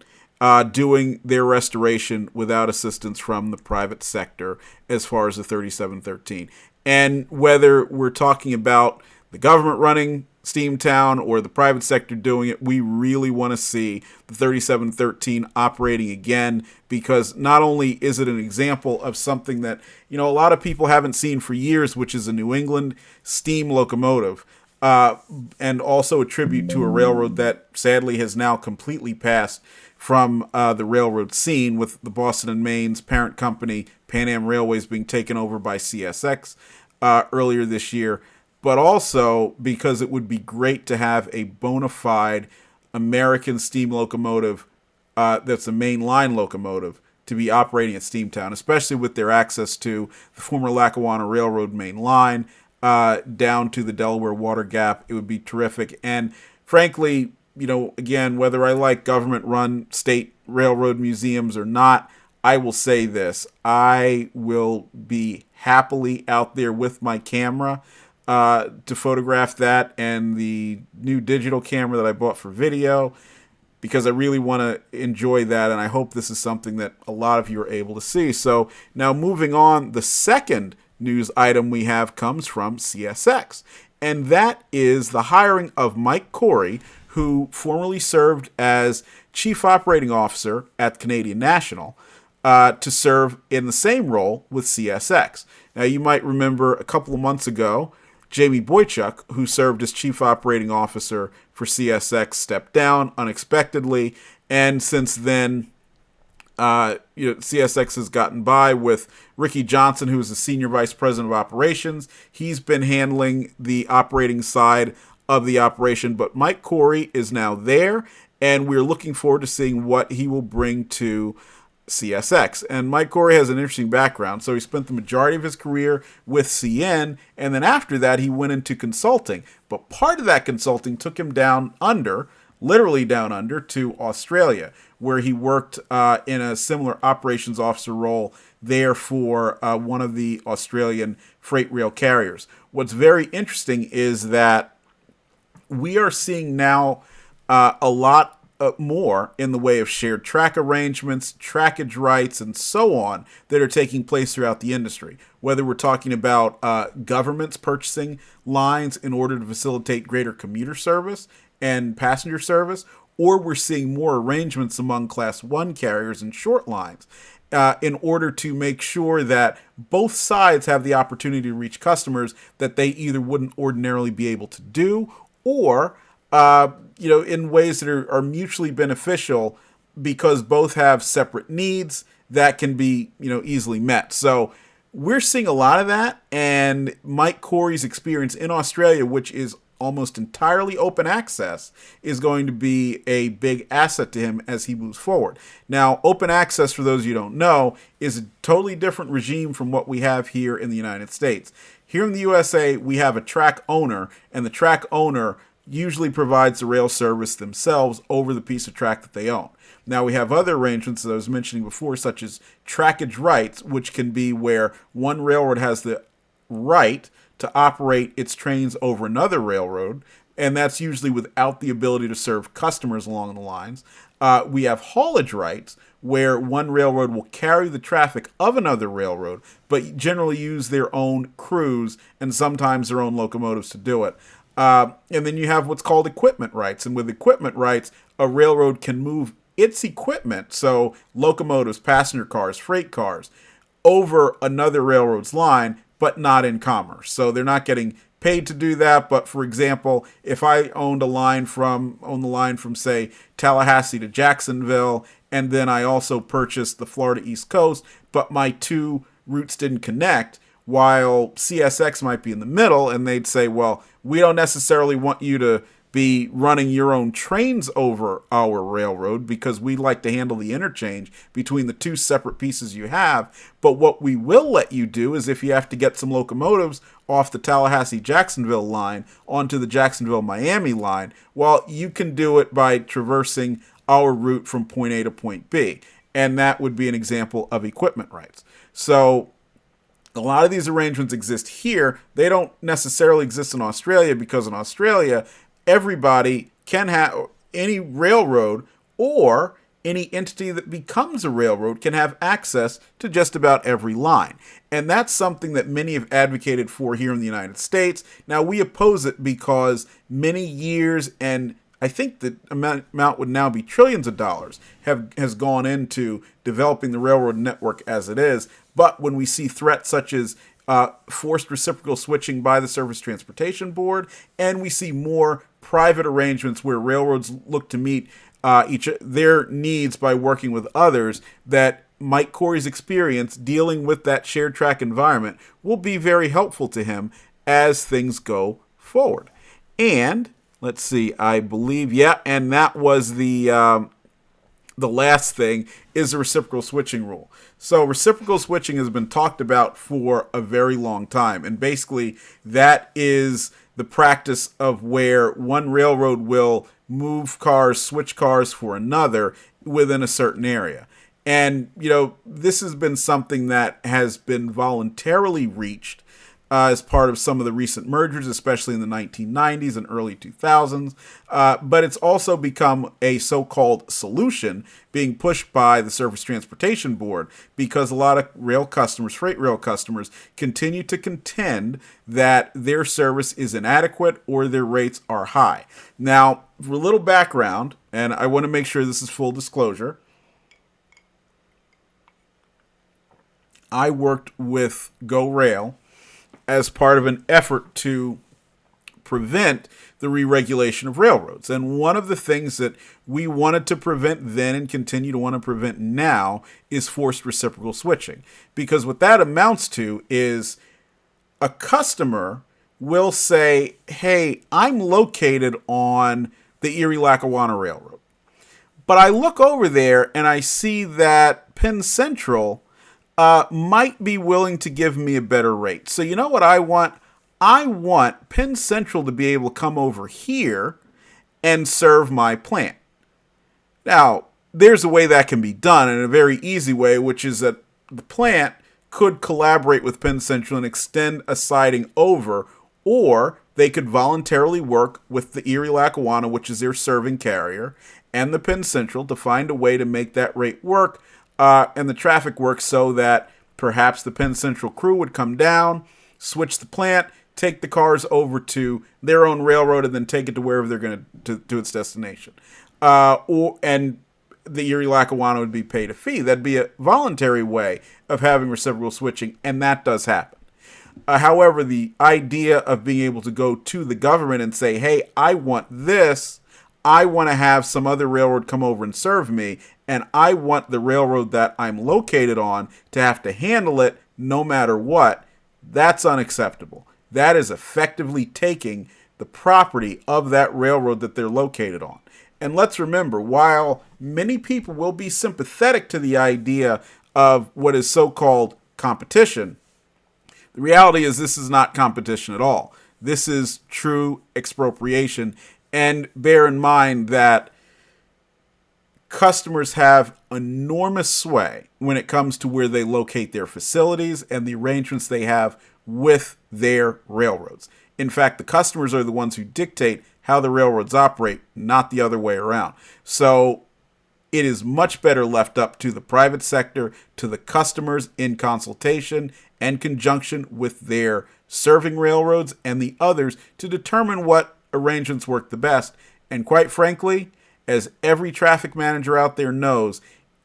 doing their restoration without assistance from the private sector as far as the 3713. And whether we're talking about the government running Steamtown or the private sector doing it, we really want to see the 3713 operating again, because not only is it an example of something that, a lot of people haven't seen for years, which is a New England steam locomotive, and also a tribute to a railroad that sadly has now completely passed from the railroad scene, with the Boston and Maine's parent company, Pan Am Railways, being taken over by CSX earlier this year. But also because it would be great to have a bona fide American steam locomotive that's a main line locomotive to be operating at Steamtown, especially with their access to the former Lackawanna Railroad main line down to the Delaware Water Gap. It would be terrific. And frankly, again, whether I like government-run state railroad museums or not, I will say this. I will be happily out there with my camera to photograph that, and the new digital camera that I bought for video, because I really want to enjoy that, and I hope this is something that a lot of you are able to see. So now moving on, the second news item we have comes from CSX, and that is the hiring of Mike Corey, who formerly served as Chief Operating Officer at Canadian National, to serve in the same role with CSX. Now, you might remember a couple of months ago, Jamie Boychuk, who served as Chief Operating Officer for CSX, stepped down unexpectedly, and since then, CSX has gotten by with Ricky Johnson, who is the Senior Vice President of Operations. He's been handling the operating side of the operation, but Mike Corey is now there, and we're looking forward to seeing what he will bring to CSX. And Mike Corey has an interesting background. So he spent the majority of his career with CN, and then after that he went into consulting. But part of that consulting took him down under, literally down under, to Australia, where he worked in a similar operations officer role there for one of the Australian freight rail carriers. What's very interesting is that we are seeing now a lot more in the way of shared track arrangements, trackage rights, and so on that are taking place throughout the industry. Whether we're talking about governments purchasing lines in order to facilitate greater commuter service and passenger service, or we're seeing more arrangements among Class 1 carriers and short lines in order to make sure that both sides have the opportunity to reach customers that they either wouldn't ordinarily be able to do, or in ways that are mutually beneficial, because both have separate needs that can be, easily met. So we're seeing a lot of that, and Mike Corey's experience in Australia, which is almost entirely open access, is going to be a big asset to him as he moves forward. Now, open access, for those you don't know, is a totally different regime from what we have here in the United States. Here in the USA, we have a track owner, and the track owner usually provides the rail service themselves over the piece of track that they own. Now, we have other arrangements that I was mentioning before, such as trackage rights, which can be where one railroad has the right to operate its trains over another railroad, and that's usually without the ability to serve customers along the lines. We have haulage rights, where one railroad will carry the traffic of another railroad, but generally use their own crews and sometimes their own locomotives to do it. And then you have what's called equipment rights. And with equipment rights, a railroad can move its equipment, so locomotives, passenger cars, freight cars, over another railroad's line, but not in commerce. So they're not getting paid to do that. But for example, if I owned the line from, say, Tallahassee to Jacksonville, and then I also purchased the Florida East Coast, but my two routes didn't connect, while CSX might be in the middle, and they'd say, well, we don't necessarily want you to be running your own trains over our railroad because we like to handle the interchange between the two separate pieces you have. But what we will let you do is, if you have to get some locomotives off the Tallahassee-Jacksonville line onto the Jacksonville-Miami line, well, you can do it by traversing our route from point A to point B. And that would be an example of equipment rights. So a lot of these arrangements exist here. They don't necessarily exist in Australia, because in Australia, everybody can have, any railroad or any entity that becomes a railroad can have access to just about every line. And that's something that many have advocated for here in the United States. Now, we oppose it because many years, and I think the amount would now be trillions of dollars, has gone into developing the railroad network as it is. But when we see threats such as forced reciprocal switching by the Surface Transportation Board, and we see more private arrangements where railroads look to meet their needs by working with others, that Mike Corey's experience dealing with that shared track environment will be very helpful to him as things go forward. And let's see, I believe, and that was the last thing, is the reciprocal switching rule. So reciprocal switching has been talked about for a very long time. And basically that is the practice of where one railroad will move cars, switch cars for another within a certain area. And, this has been something that has been voluntarily reached as part of some of the recent mergers, especially in the 1990s and early 2000s. But it's also become a so-called solution being pushed by the Surface Transportation Board because a lot of rail customers, freight rail customers, continue to contend that their service is inadequate or their rates are high. Now, for a little background, and I want to make sure this is full disclosure, I worked with Go Rail as part of an effort to prevent the re-regulation of railroads. And one of the things that we wanted to prevent then and continue to want to prevent now is forced reciprocal switching. Because what that amounts to is a customer will say, hey, I'm located on the Erie-Lackawanna Railroad. But I look over there and I see that Penn Central might be willing to give me a better rate. So you know what I want? I want Penn Central to be able to come over here and serve my plant. Now, there's a way that can be done, and a very easy way, which is that the plant could collaborate with Penn Central and extend a siding over, or they could voluntarily work with the Erie-Lackawanna, which is their serving carrier, and the Penn Central to find a way to make that rate work and the traffic work so that perhaps the Penn Central crew would come down, switch the plant, take the cars over to their own railroad, and then take it to wherever they're going to its destination. And the Erie-Lackawanna would be paid a fee. That'd be a voluntary way of having reciprocal switching, and that does happen. However, the idea of being able to go to the government and say, hey, I want this, I want to have some other railroad come over and serve me, and I want the railroad that I'm located on to have to handle it no matter what, that's unacceptable. That is effectively taking the property of that railroad that they're located on. And let's remember, while many people will be sympathetic to the idea of what is so-called competition, the reality is this is not competition at all. This is true expropriation. And bear in mind that customers have enormous sway when it comes to where they locate their facilities and the arrangements they have with their railroads. In fact, the customers are the ones who dictate how the railroads operate, not the other way around. So it is much better left up to the private sector, to the customers in consultation and conjunction with their serving railroads and the others to determine what arrangements work the best. And quite frankly, as every traffic manager out there knows,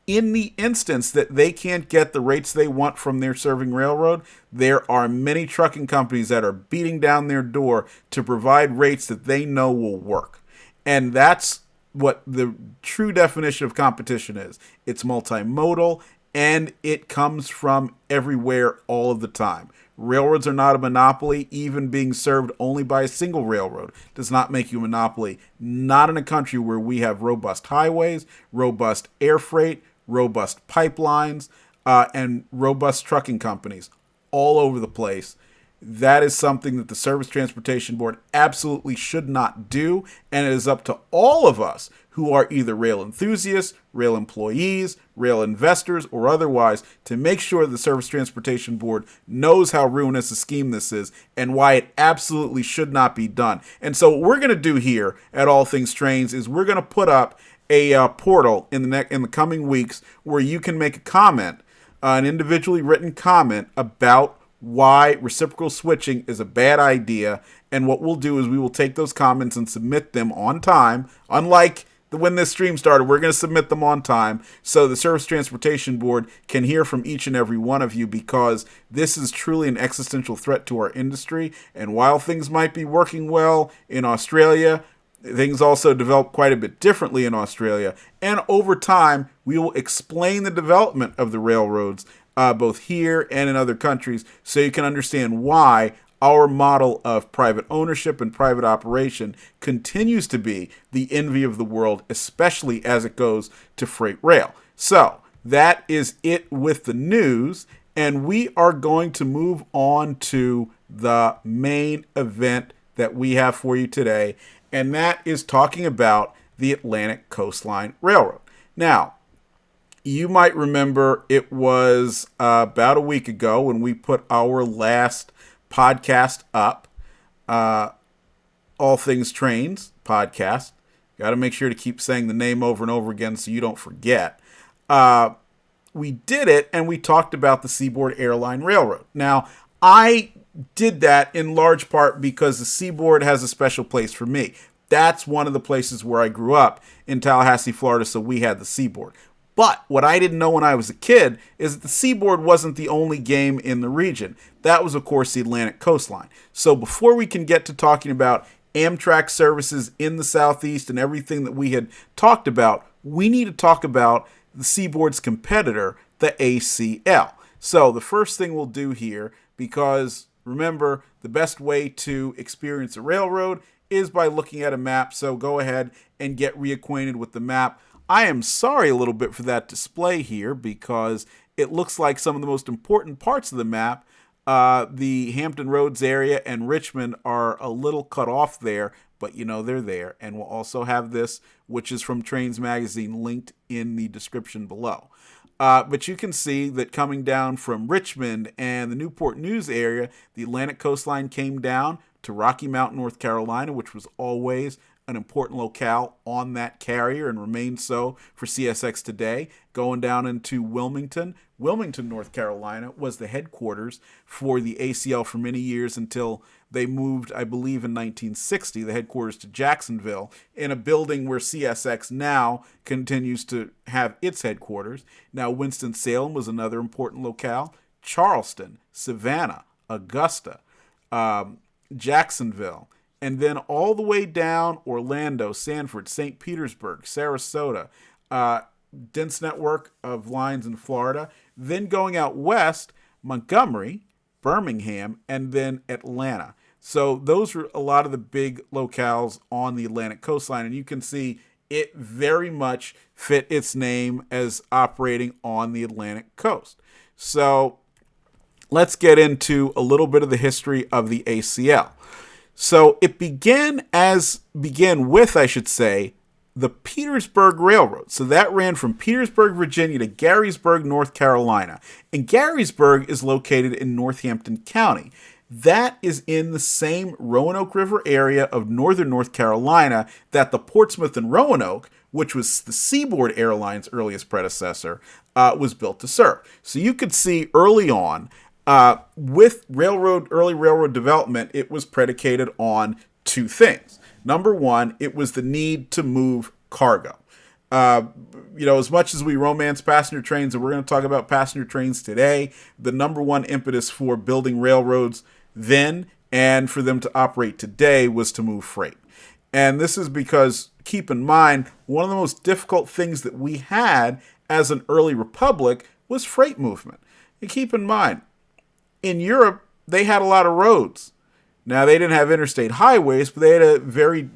in the instance that they can't get the rates they want from their serving railroad, there are many trucking companies that are beating down their door to provide rates that they know will work. And that's what the true definition of competition is. It's multimodal, and it comes from everywhere all of the time. Railroads are not a monopoly. Even being served only by a single railroad does not make you a monopoly. Not in a country where we have robust highways, robust air freight, robust pipelines, and robust trucking companies all over the place. That is something that the Surface Transportation Board absolutely should not do, and it is up to all of us who are either rail enthusiasts, rail employees, rail investors, or otherwise to make sure the Surface Transportation Board knows how ruinous a scheme this is and why it absolutely should not be done. And so what we're going to do here at All Things Trains is we're going to put up a portal in the coming weeks where you can make a comment, an individually written comment about why reciprocal switching is a bad idea. And what we'll do is we will take those comments and submit them on time. Unlike when this stream started, we're going to submit them on time so the Surface Transportation Board can hear from each and every one of you, because this is truly an existential threat to our industry. And while things might be working well in Australia, things also develop quite a bit differently in Australia. And over time, we will explain the development of the railroads both here and in other countries, so you can understand why our model of private ownership and private operation continues to be the envy of the world, especially as it goes to freight rail. So that is it with the news, and we are going to move on to the main event that we have for you today, and that is talking about the Atlantic Coastline Railroad. Now, you might remember it was about a week ago when we put our last podcast up. All Things Trains podcast. Got to make sure to keep saying the name over and over again so you don't forget. We did it, and we talked about the Seaboard Air Line Railroad. Now, I did that in large part because the Seaboard has a special place for me. That's one of the places where I grew up in Tallahassee, Florida, so we had the Seaboard. But what I didn't know when I was a kid is that the Seaboard wasn't the only game in the region. That was, of course, the Atlantic coastline. So before we can get to talking about Amtrak services in the Southeast and everything that we had talked about, we need to talk about the Seaboard's competitor, the ACL. So the first thing we'll do here, because remember, the best way to experience a railroad is by looking at a map. So go ahead and get reacquainted with the map. I am sorry a little bit for that display here because it looks like some of the most important parts of the map, the Hampton Roads area and Richmond, are a little cut off there, but they're there. And we'll also have this, which is from Trains Magazine, linked in the description below. But you can see that coming down from Richmond and the Newport News area, the Atlantic coastline came down to Rocky Mount, North Carolina, which was always an important locale on that carrier and remains so for CSX today. Going down into Wilmington, North Carolina was the headquarters for the ACL for many years until they moved, I believe, in 1960, the headquarters to Jacksonville, in a building where CSX now continues to have its headquarters. Now, Winston-Salem was another important locale. Charleston, Savannah, Augusta, Jacksonville, and then all the way down Orlando, Sanford, St. Petersburg, Sarasota, dense network of lines in Florida, then going out west, Montgomery, Birmingham, and then Atlanta. So those are a lot of the big locales on the Atlantic coastline, and you can see it very much fit its name as operating on the Atlantic coast. So let's get into a little bit of the history of the ACL. So it began with, the Petersburg Railroad. So that ran from Petersburg, Virginia to Garysburg, North Carolina. And Garysburg is located in Northampton County. That is in the same Roanoke River area of northern North Carolina that the Portsmouth and Roanoke, which was the Seaboard Air Line's earliest predecessor, was built to serve. So you could see early on, with early railroad development, it was predicated on two things. Number one, it was the need to move cargo. As much as we romance passenger trains, and we're going to talk about passenger trains today, the number one impetus for building railroads then and for them to operate today was to move freight. And this is because, keep in mind, one of the most difficult things that we had as an early republic was freight movement. And keep in mind, in Europe, they had a lot of roads. Now, they didn't have interstate highways, but they had a very,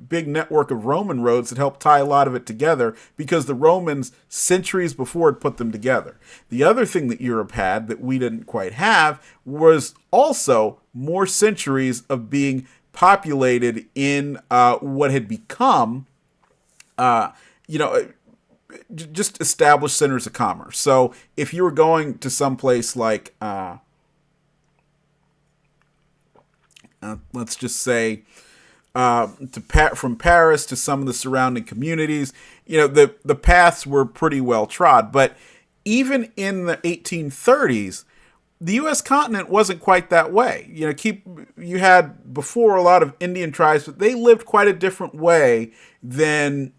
big network of Roman roads that helped tie a lot of it together because the Romans, centuries before, had put them together. The other thing that Europe had that we didn't quite have was also more centuries of being populated in what had become, just established centers of commerce. So if you were going to some place like, let's just say, from Paris to some of the surrounding communities, the paths were pretty well trod. But even in the 1830s, the U.S. continent wasn't quite that way. You had before a lot of Indian tribes, but they lived quite a different way than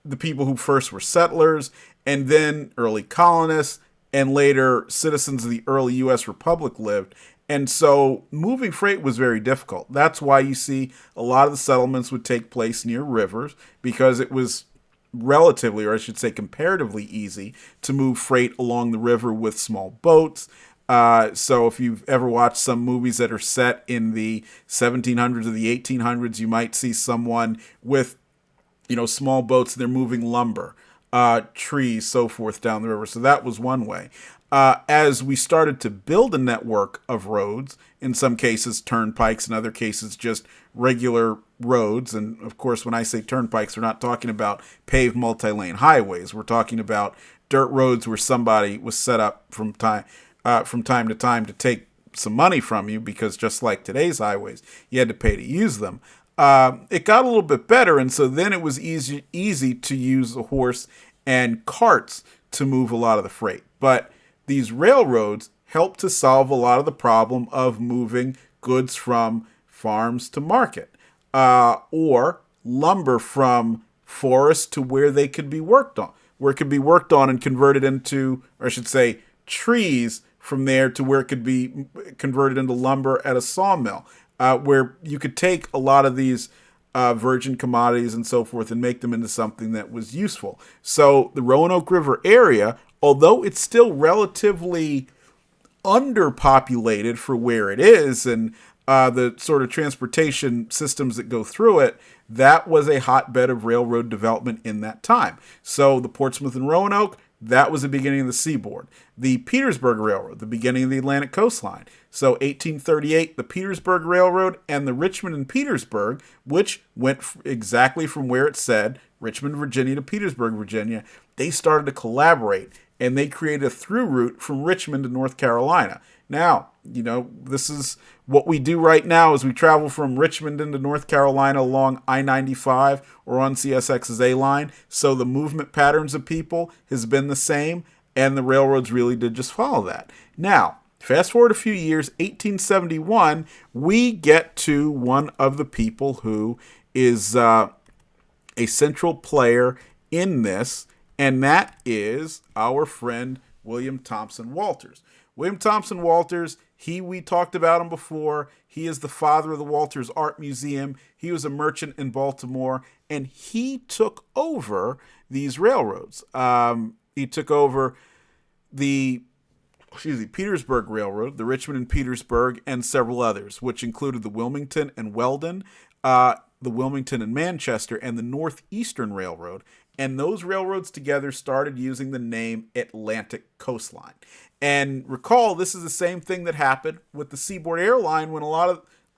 the people who first were settlers and then early colonists and later citizens of the early U.S. Republic lived. And so moving freight was very difficult. That's why you see a lot of the settlements would take place near rivers, because it was relatively, or I should say comparatively easy to move freight along the river with small boats. So if you've ever watched some movies that are set in the 1700s or the 1800s, you might see someone with, small boats. They're moving lumber, trees, so forth down the river. So that was one way. As we started to build a network of roads, in some cases turnpikes, in other cases just regular roads. And of course, when I say turnpikes, we're not talking about paved multi-lane highways. We're talking about dirt roads where somebody was set up from time to time to take some money from you, because just like today's highways, you had to pay to use them. It got a little bit better, and so then it was easy to use a horse and carts to move a lot of the freight. But these railroads helped to solve a lot of the problem of moving goods from farms to market, or lumber from forest to where they could be worked on, and converted into, or I should say, trees from there to where it could be converted into lumber at a sawmill, where you could take a lot of these virgin commodities and so forth and make them into something that was useful. So the Roanoke River area, although it's still relatively underpopulated for where it is, and the sort of transportation systems that go through it, that was a hotbed of railroad development in that time. So the Portsmouth and Roanoke, that was the beginning of the Seaboard. The Petersburg Railroad, the beginning of the Atlantic coastline. So 1838, the Petersburg Railroad and the Richmond and Petersburg, which went exactly from where it said, Richmond, Virginia to Petersburg, Virginia, they started to collaborate, and they created a through route from Richmond to North Carolina. Now, this is what we do right now as we travel from Richmond into North Carolina along I-95 or on CSX's A-line. So the movement patterns of people has been the same, and the railroads really did just follow that. Now, fast forward a few years, 1871, we get to one of the people who is a central player in this, and that is our friend William Thompson Walters. William Thompson Walters, we talked about him before. He is the father of the Walters Art Museum. He was a merchant in Baltimore, and he took over these railroads. He took over the Petersburg Railroad, the Richmond and Petersburg, and several others, which included the Wilmington and Weldon, the Wilmington and Manchester, and the Northeastern Railroad. And those railroads together started using the name Atlantic Coastline. And recall, this is the same thing that happened with the Seaboard Air Line when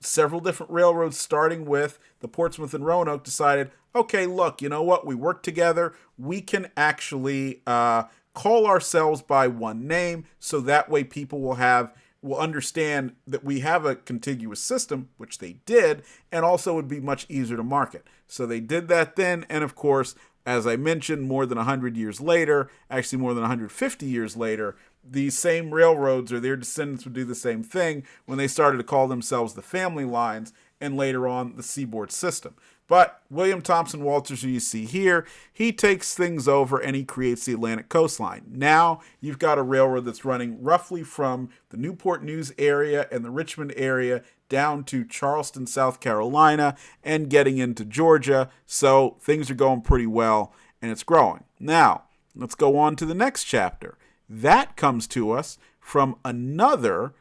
several different railroads, starting with the Portsmouth and Roanoke, decided, okay, look, you know what? We work together. We can actually call ourselves by one name, so that way people will understand that we have a contiguous system, which they did, and also would be much easier to market. So they did that then, and of course, as I mentioned, more than 100 years later, actually more than 150 years later, these same railroads or their descendants would do the same thing when they started to call themselves the family lines, and later on the Seaboard system. But William Thompson Walters, who you see here, he takes things over and he creates the Atlantic coastline. Now you've got a railroad that's running roughly from the Newport News area and the Richmond area down to Charleston, South Carolina, and getting into Georgia. So things are going pretty well, and it's growing. Now, let's go on to the next chapter. That comes to us from another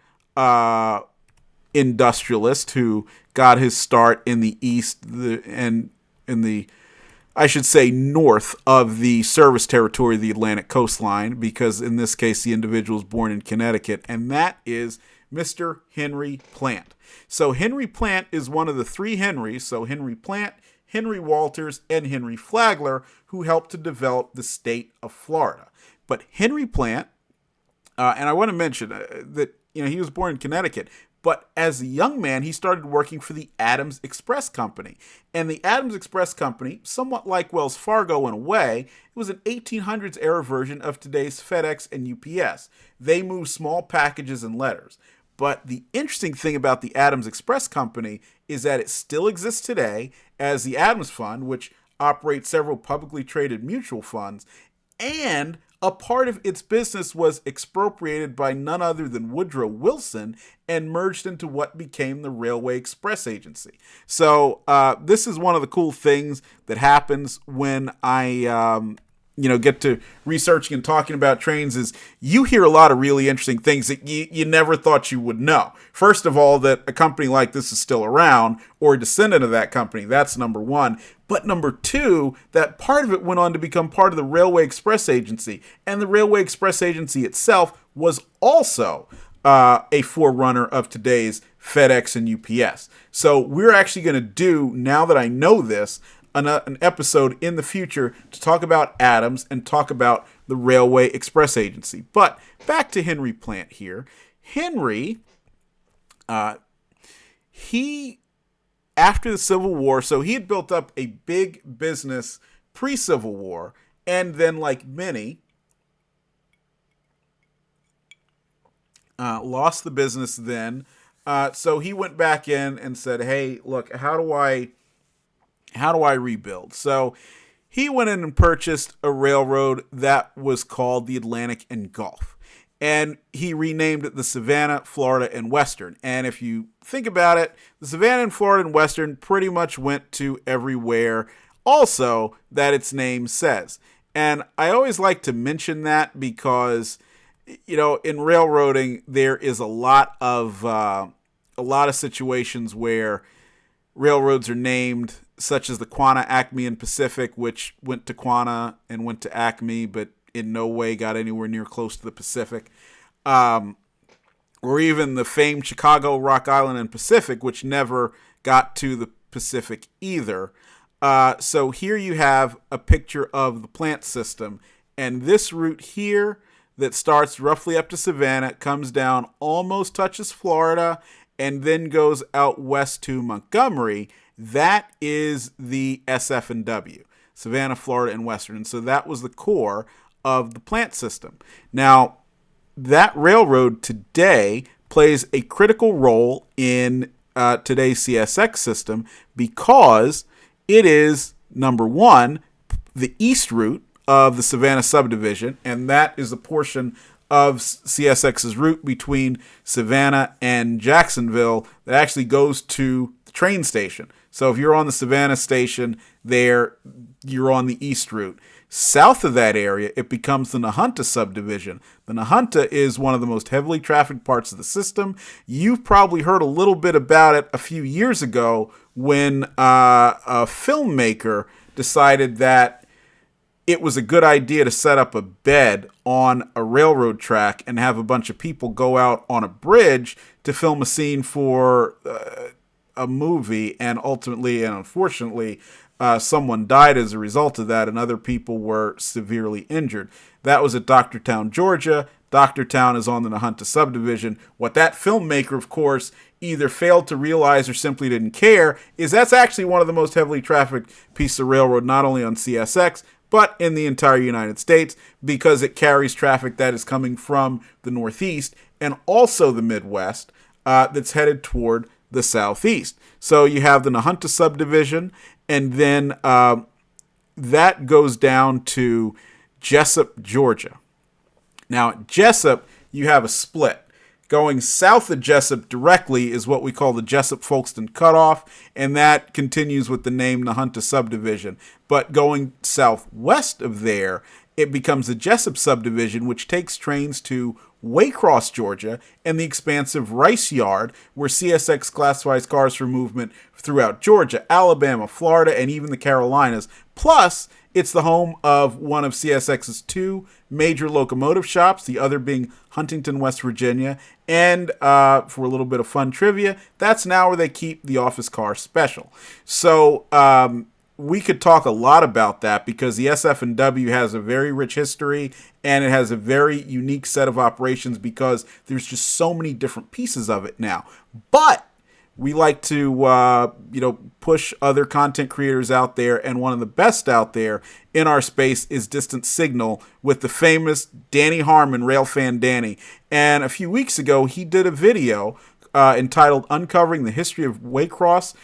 industrialist who got his start in the east and in the, I should say, north of the service territory of the Atlantic coastline, because in this case the individual was born in Connecticut, and that is Mr. Henry Plant. So Henry Plant is one of the three Henrys, so Henry Plant, Henry Walters, and Henry Flagler, who helped to develop the state of Florida. But Henry Plant, and I want to mention that he was born in Connecticut, but as a young man, he started working for the Adams Express Company. And the Adams Express Company, somewhat like Wells Fargo in a way, it was an 1800s era version of today's FedEx and UPS. They moved small packages and letters. But the interesting thing about the Adams Express Company is that it still exists today as the Adams Fund, which operates several publicly traded mutual funds, and a part of its business was expropriated by none other than Woodrow Wilson and merged into what became the Railway Express Agency. So this is one of the cool things that happens when I get to researching and talking about trains, is you hear a lot of really interesting things that you never thought you would know. First of all, that a company like this is still around, or a descendant of that company. That's number one. But number two, that part of it went on to become part of the Railway Express Agency. And the Railway Express Agency itself was also a forerunner of today's FedEx and UPS. So we're actually going to do, now that I know this, an episode in the future to talk about Adams and talk about the Railway Express Agency. But back to Henry Plant here. Henry He, after the Civil War, so he had built up a big business pre-Civil War, and then, like many, lost the business then. So he went back in and said, "Hey, look, how do I rebuild?" So he went in and purchased a railroad that was called the Atlantic and Gulf. And he renamed it the Savannah, Florida, and Western. And if you think about it, the Savannah and Florida and Western pretty much went to everywhere also that its name says. And I always like to mention that because, in railroading, there is a lot of situations where railroads are named, such as the Quanah, Acme, and Pacific, which went to Quanah and went to Acme, but in no way got anywhere near close to the Pacific. Or even the famed Chicago, Rock Island, and Pacific, which never got to the Pacific either. So here you have a picture of the plant system. And this route here that starts roughly up to Savannah, comes down, almost touches Florida, and then goes out west to Montgomery. That is the SF&W, Savannah, Florida, and Western. And so that was the core of the plant system. Now, that railroad today plays a critical role in today's CSX system because it is, number one, the east route of the Savannah subdivision, and that is a portion of CSX's route between Savannah and Jacksonville that actually goes to the train station. So if you're on the Savannah station there, you're on the east route. South of that area, it becomes the Nahunta subdivision. The Nahunta is one of the most heavily trafficked parts of the system. You've probably heard a little bit about it a few years ago when a filmmaker decided that it was a good idea to set up a bed on a railroad track and have a bunch of people go out on a bridge to film a scene for a movie, and ultimately and unfortunately someone died as a result of that, and other people were severely injured. That was at Doctortown, Georgia. Doctortown is on the Nahunta subdivision. What that filmmaker, of course, either failed to realize or simply didn't care is that's actually one of the most heavily trafficked pieces of railroad, not only on CSX, but in the entire United States, because it carries traffic that is coming from the Northeast and also the Midwest that's headed toward the Southeast. So you have the Nahunta subdivision, and then that goes down to Jessup, Georgia. Now, at Jessup, you have a split. Going south of Jessup directly is what we call the Jessup-Folkestone Cutoff, and that continues with the name Nahunta subdivision. But going southwest of there, it becomes the Jessup subdivision, which takes trains to Waycross, Georgia, and the expansive Rice Yard, where CSX classifies cars for movement throughout Georgia, Alabama, Florida, and even the Carolinas. Plus, it's the home of one of CSX's two major locomotive shops, the other being Huntington, West Virginia. And for a little bit of fun trivia, that's now where they keep the office car special. So we could talk a lot about that because the SF&W has a very rich history and it has a very unique set of operations because there's just so many different pieces of it now. But we like to, push other content creators out there, and one of the best out there in our space is Distant Signal with the famous Danny Harmon, Railfan Danny. And a few weeks ago, he did a video entitled Uncovering the History of Waycross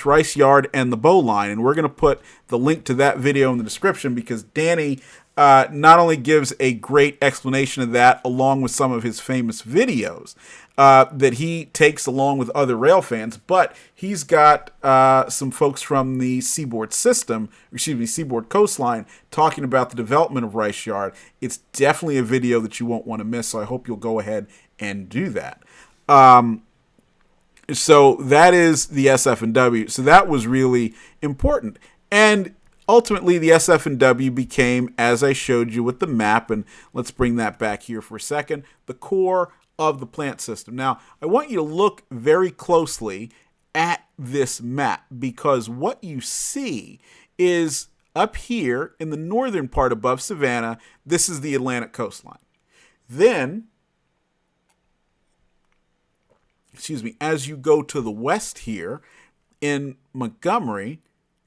/ Rice Yard and the Bow Line. And we're going to put the link to that video in the description because Danny not only gives a great explanation of that along with some of his famous videos that he takes along with other rail fans, but he's got some folks from the Seaboard Coastline talking about the development of Rice Yard. It's definitely a video that you won't want to miss, so I hope you'll go ahead and do that. So that is the SF&W. So that was really important. And ultimately, the SF&W became, as I showed you with the map, and let's bring that back here for a second, the core of the plant system. Now, I want you to look very closely at this map because what you see is up here in the northern part above Savannah, this is the Atlantic coastline. Then, as you go to the west here in Montgomery,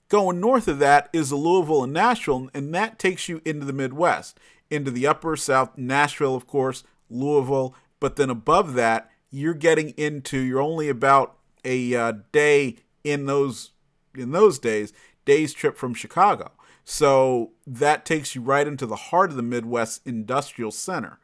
going north of that is the Louisville and Nashville, and that takes you into the Midwest, into the upper South, Nashville, of course, Louisville, but then above that, you're only about a day in those days trip from Chicago. So that takes you right into the heart of the Midwest industrial center.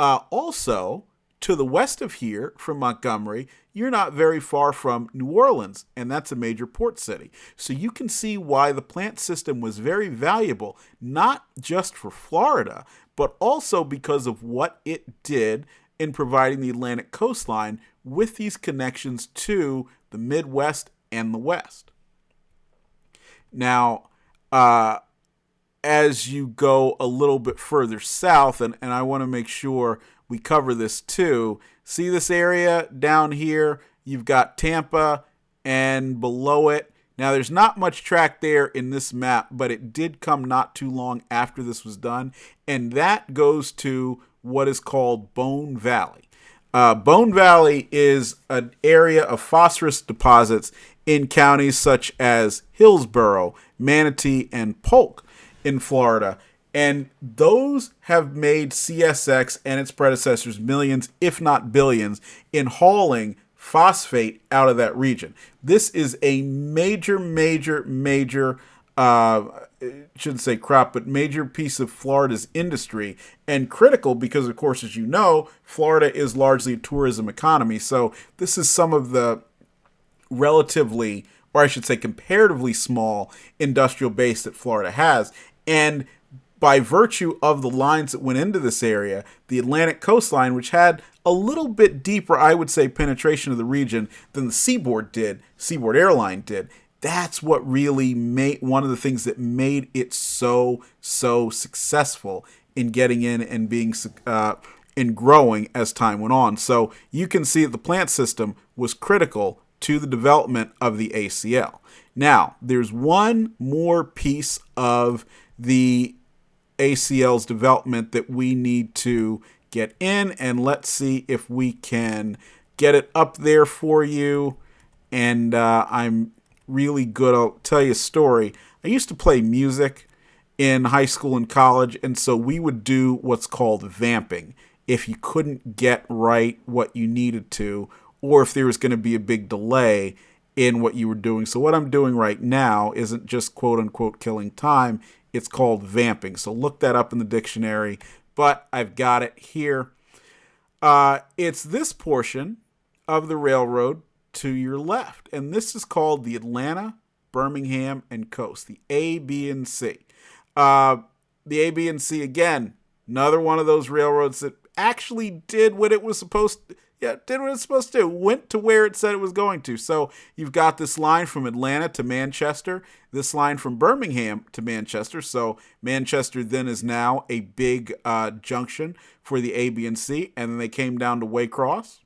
Also, to the west of here from Montgomery, you're not very far from New Orleans, and that's a major port city. So you can see why the plant system was very valuable, not just for Florida, but also because of what it did in providing the Atlantic coastline with these connections to the Midwest and the West. Now, as you go a little bit further south, and I want to make sure we cover this too. See this area down here? You've got Tampa, and below it, now there's not much track there in this map, but it did come not too long after this was done, and that goes to what is called Bone Valley. Bone Valley is an area of phosphorus deposits in counties such as Hillsborough, Manatee, and Polk in Florida. And those have made CSX and its predecessors millions, if not billions, in hauling phosphate out of that region. This is a major, shouldn't say crop, but major piece of Florida's industry, and critical because, of course, as you know, Florida is largely a tourism economy. So this is some of the relatively, or I should say comparatively small industrial base that Florida has. And by virtue of the lines that went into this area, the Atlantic coastline, which had a little bit deeper, I would say, penetration of the region than the Seaboard Air Line did, that's what really made one of the things that made it so successful in getting in and being in growing as time went on. So you can see that the plant system was critical to the development of the ACL. Now, there's one more piece of the ACL's development that we need to get in, and let's see if we can get it up there for you. And I'm really good. I'll tell you a story. I used to play music in high school and college, and so we would do what's called vamping if you couldn't get right what you needed to, or if there was going to be a big delay in what you were doing. So what I'm doing right now isn't just quote-unquote killing time. It's called vamping. So look that up in the dictionary, but I've got it here. It's this portion of the railroad to your left, and this is called the Atlanta, Birmingham, and Coast, the AB&C. The AB&C, again, another one of those railroads that actually did what it was supposed to. Yeah, did what it's supposed to do. Went to where it said it was going to. So you've got this line from Atlanta to Manchester, this line from Birmingham to Manchester. So Manchester then is now a big junction for the AB&C. And then they came down to Waycross,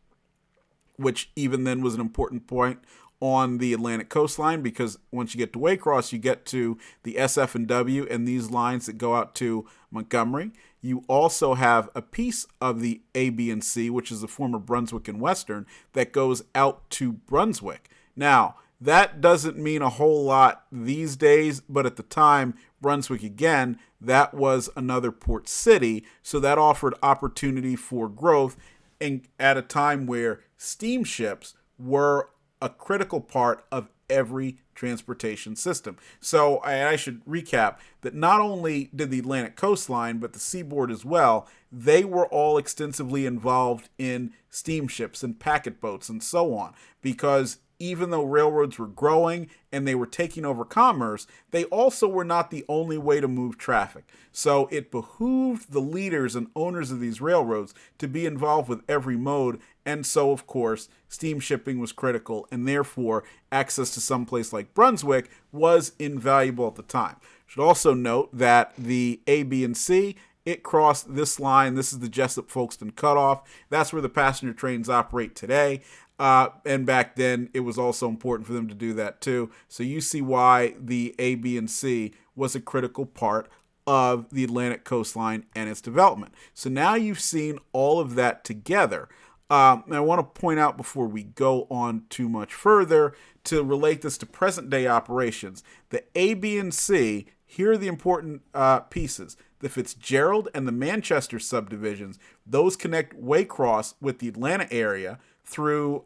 which even then was an important point on the Atlantic coastline, because once you get to Waycross, you get to the SF and W and these lines that go out to Montgomery. You also have a piece of the AB&C, which is the former Brunswick and Western, that goes out to Brunswick. Now, that doesn't mean a whole lot these days, but at the time, Brunswick, again, that was another port city, so that offered opportunity for growth, and at a time where steamships were a critical part of every transportation system. So I should recap that not only did the Atlantic coastline, but the seaboard as well, they were all extensively involved in steamships and packet boats and so on, because even though railroads were growing and they were taking over commerce, they also were not the only way to move traffic. So it behooved the leaders and owners of these railroads to be involved with every mode. And so, of course, steam shipping was critical, and therefore access to some place like Brunswick was invaluable at the time. Should also note that the AB&C, it crossed this line. This is the Jessup-Folkestone cutoff. That's where the passenger trains operate today. And back then, it was also important for them to do that too. So you see why the AB&C was a critical part of the Atlantic coastline and its development. So now you've seen all of that together. And I want to point out before we go on too much further to relate this to present day operations. The AB&C, here are the important pieces. The Fitzgerald and the Manchester subdivisions, those connect Waycross with the Atlanta area through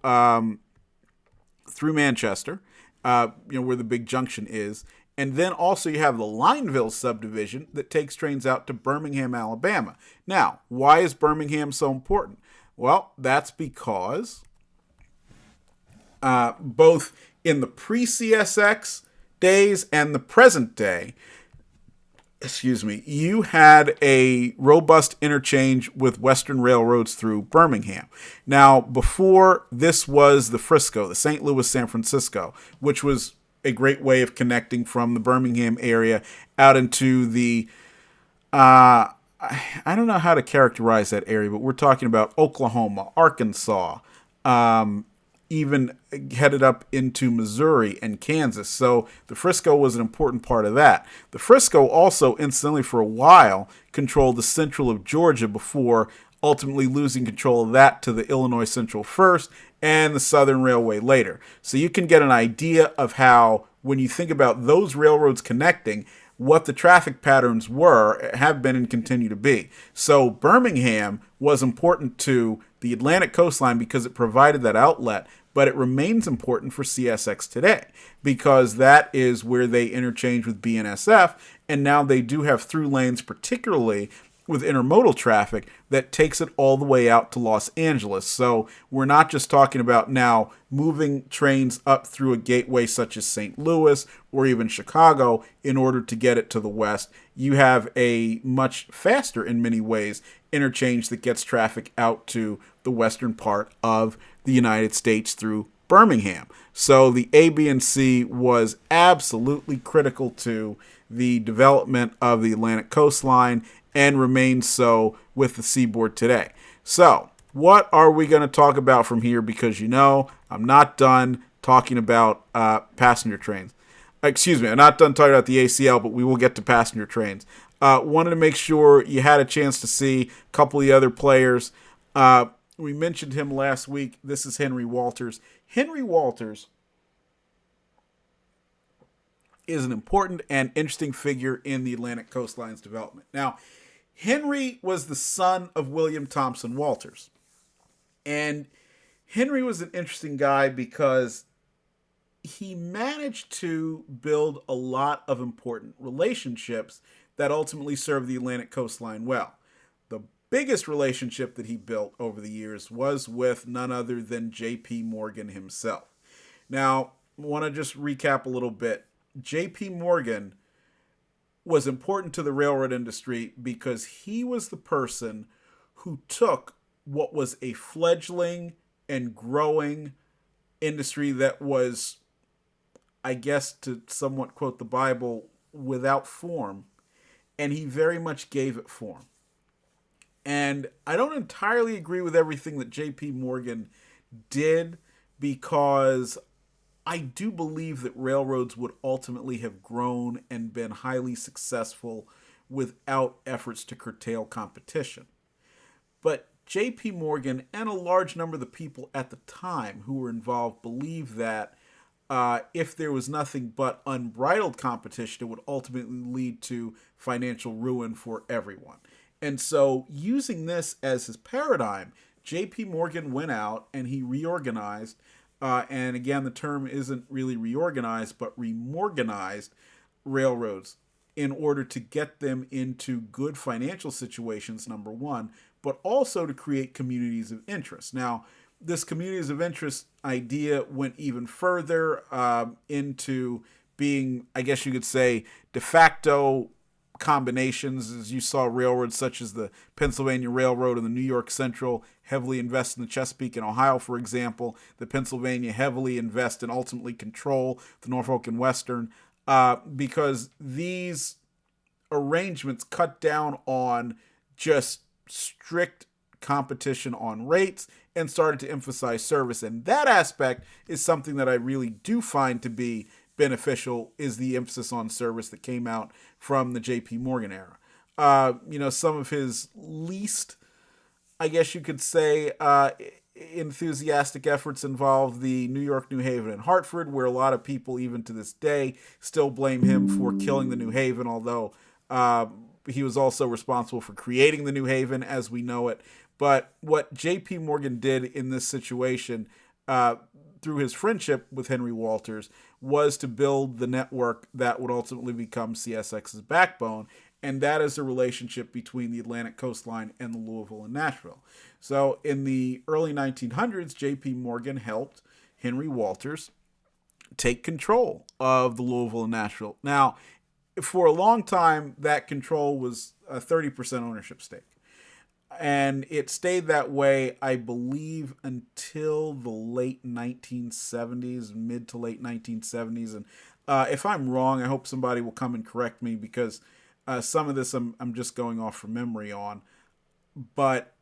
Manchester, where the big junction is. And then also you have the Lineville subdivision that takes trains out to Birmingham, Alabama. Now, why is Birmingham so important? Well, that's because both in the pre-CSX days and the present day, you had a robust interchange with Western railroads through Birmingham. Now, before this was the Frisco, the St. Louis, San Francisco, which was a great way of connecting from the Birmingham area out into the, I don't know how to characterize that area, but we're talking about Oklahoma, Arkansas, even headed up into Missouri and Kansas. So the Frisco was an important part of that. The Frisco also, incidentally, for a while, controlled the central of Georgia before ultimately losing control of that to the Illinois Central first and the Southern Railway later. So you can get an idea of how, when you think about those railroads connecting, what the traffic patterns were, have been, and continue to be. So Birmingham was important to the Atlantic coastline because it provided that outlet, but it remains important for CSX today because that is where they interchange with BNSF, and now they do have through lanes, particularly with intermodal traffic, that takes it all the way out to Los Angeles. So we're not just talking about now moving trains up through a gateway such as St. Louis or even Chicago in order to get it to the west. You have a much faster, in many ways, interchange that gets traffic out to the western part of the United States through Birmingham. So the AB&C was absolutely critical to the development of the Atlantic coastline and remains so with the Seaboard today. So what are we going to talk about from here? Because I'm not done talking about passenger trains. Excuse me, I'm not done talking about the ACL, but we will get to passenger trains. Wanted to make sure you had a chance to see a couple of the other players. We mentioned him last week. This is Henry Walters. Henry Walters is an important and interesting figure in the Atlantic coastline's development. Now, Henry was the son of William Thompson Walters. And Henry was an interesting guy because he managed to build a lot of important relationships that ultimately served the Atlantic coastline well. The biggest relationship that he built over the years was with none other than J.P. Morgan himself. Now, I want to just recap a little bit. J.P. Morgan was important to the railroad industry because he was the person who took what was a fledgling and growing industry that was, I guess, to somewhat quote the Bible, without form, and he very much gave it form. And I don't entirely agree with everything that J.P. Morgan did because I do believe that railroads would ultimately have grown and been highly successful without efforts to curtail competition. But J.P. Morgan and a large number of the people at the time who were involved believed that if there was nothing but unbridled competition, it would ultimately lead to financial ruin for everyone. And so using this as his paradigm, J.P. Morgan went out and he reorganized. And again, the term isn't really reorganized, but remorganized railroads in order to get them into good financial situations, number one, but also to create communities of interest. Now, this communities of interest idea went even further into being, I guess you could say, de facto combinations, as you saw railroads such as the Pennsylvania Railroad and the New York Central heavily invest in the Chesapeake and Ohio, for example. The Pennsylvania heavily invest and ultimately control the Norfolk and Western because these arrangements cut down on just strict competition on rates and started to emphasize service. And that aspect is something that I really do find to be beneficial, is the emphasis on service that came out from the J.P. Morgan era. Some of his least, I guess you could say, enthusiastic efforts involved the New York, New Haven, and Hartford, where a lot of people, even to this day, still blame him for killing the New Haven, although he was also responsible for creating the New Haven as we know it. But what J.P. Morgan did in this situation, through his friendship with Henry Walters, was to build the network that would ultimately become CSX's backbone, and that is the relationship between the Atlantic Coastline and the Louisville and Nashville. So in the early 1900s, J.P. Morgan helped Henry Walters take control of the Louisville and Nashville. Now, for a long time, that control was a 30% ownership stake. And it stayed that way, I believe, until the late 1970s, mid to late 1970s. And if I'm wrong, I hope somebody will come and correct me, because some of this I'm just going off from memory on. But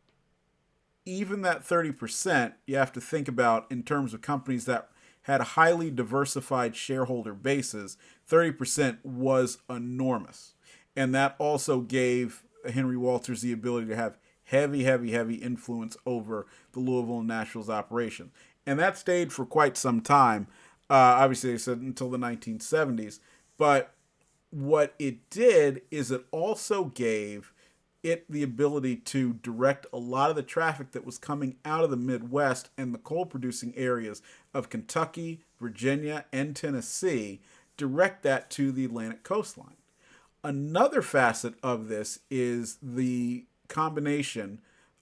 even that 30%, you have to think about in terms of companies that had highly diversified shareholder bases. 30% was enormous. And that also gave Henry Walters the ability to have heavy influence over the Louisville and Nashville's operation. And that stayed for quite some time. Obviously, they said until the 1970s. But what it did is it also gave it the ability to direct a lot of the traffic that was coming out of the Midwest and the coal-producing areas of Kentucky, Virginia, and Tennessee, direct that to the Atlantic coastline. Another facet of this is the combination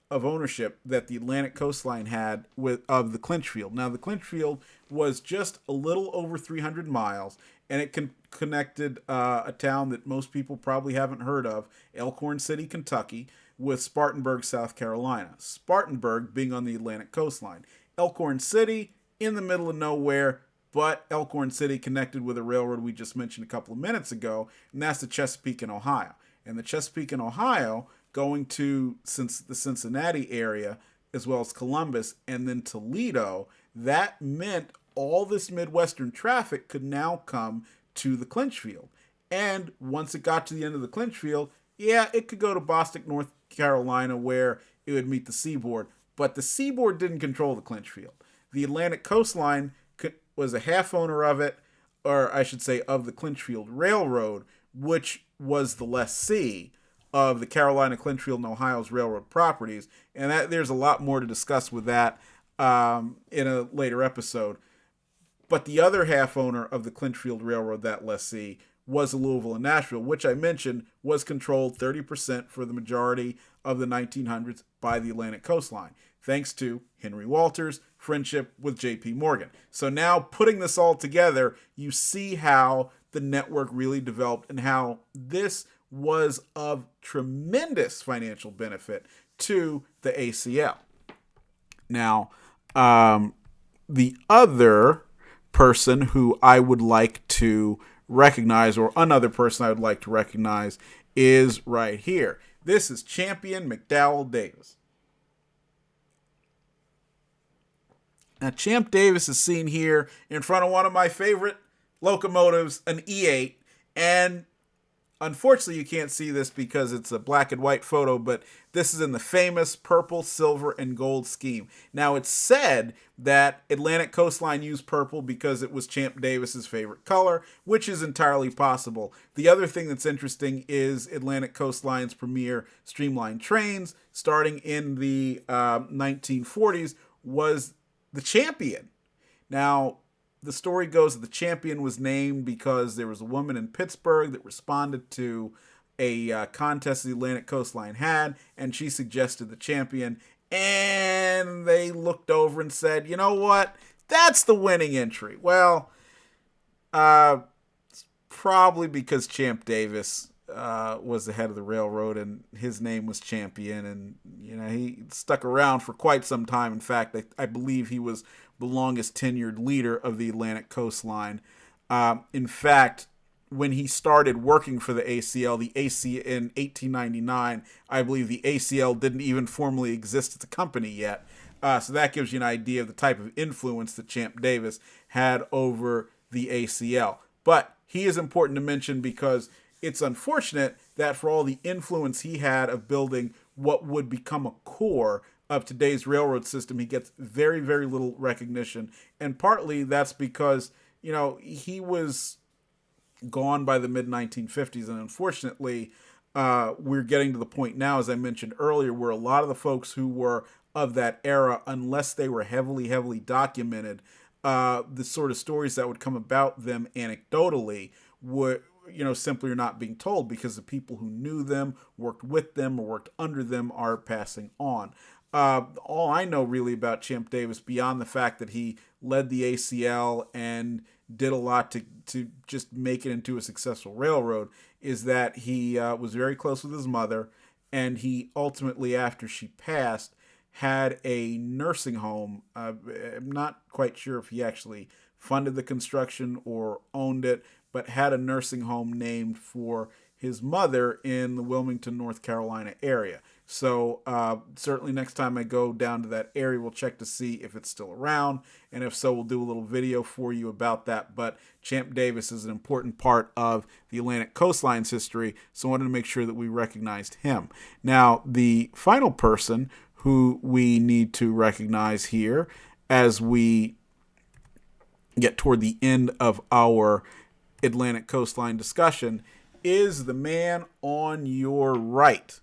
of ownership that the Atlantic coastline had of the Clinchfield. Now, the Clinchfield was just a little over 300 miles, and it connected a town that most people probably haven't heard of, Elkhorn City, Kentucky, with Spartanburg, South Carolina. Spartanburg being on the Atlantic coastline. Elkhorn City in the middle of nowhere, but Elkhorn City connected with a railroad we just mentioned a couple of minutes ago, and that's the Chesapeake and Ohio. And the Chesapeake and Ohio going to the Cincinnati area, as well as Columbus, and then Toledo, that meant all this Midwestern traffic could now come to the Clinchfield. And once it got to the end of the Clinchfield, yeah, it could go to Boston, North Carolina, where it would meet the Seaboard. But the Seaboard didn't control the Clinchfield. The Atlantic coastline was a half owner of it, or I should say of the Clinchfield Railroad, which was the lessee of the Carolina, Clinchfield, and Ohio's railroad properties. And there's a lot more to discuss with that in a later episode. But the other half owner of the Clinchfield Railroad, that lessee, was the Louisville and Nashville, which I mentioned was controlled 30% for the majority of the 1900s by the Atlantic coastline, thanks to Henry Walters' friendship with J.P. Morgan. So now, putting this all together, you see how the network really developed and how this was of tremendous financial benefit to the ACL. Now, the other person who I would like to recognize, or another person I would like to recognize, is right here. This is Champion McDowell Davis. Now, Champ Davis is seen here in front of one of my favorite locomotives, an E8, and unfortunately, you can't see this because it's a black and white photo, but this is in the famous purple, silver, and gold scheme. Now, it's said that Atlantic Coastline used purple because it was Champ Davis's favorite color, which is entirely possible. The other thing that's interesting is Atlantic Coastline's premier streamlined trains, starting in the 1940s, was the Champion. Now, the story goes that the Champion was named because there was a woman in Pittsburgh that responded to a contest the Atlantic Coastline had, and she suggested the Champion, and they looked over and said, you know what, that's the winning entry. Well, it's probably because Champ Davis was the head of the railroad, and his name was Champion, and he stuck around for quite some time. In fact, I believe he was the longest tenured leader of the Atlantic Coastline. In fact, when he started working for the ACL, in 1899, I believe the ACL didn't even formally exist as a company yet. So that gives you an idea of the type of influence that Champ Davis had over the ACL. But he is important to mention because it's unfortunate that for all the influence he had of building what would become a core of today's railroad system, he gets very, very little recognition. And partly that's because, he was gone by the mid 1950s. And unfortunately, we're getting to the point now, as I mentioned earlier, where a lot of the folks who were of that era, unless they were heavily, heavily documented, the sort of stories that would come about them anecdotally would, simply are not being told because the people who knew them, worked with them, or worked under them are passing on. All I know really about Champ Davis, beyond the fact that he led the ACL and did a lot to just make it into a successful railroad, is that he was very close with his mother, and he ultimately, after she passed, had a nursing home. I'm not quite sure if he actually funded the construction or owned it, but had a nursing home named for his mother in the Wilmington, North Carolina area. So certainly next time I go down to that area, we'll check to see if it's still around. And if so, we'll do a little video for you about that. But Champ Davis is an important part of the Atlantic Coastline's history, so I wanted to make sure that we recognized him. Now, the final person who we need to recognize here as we get toward the end of our Atlantic Coastline discussion is the man on your right,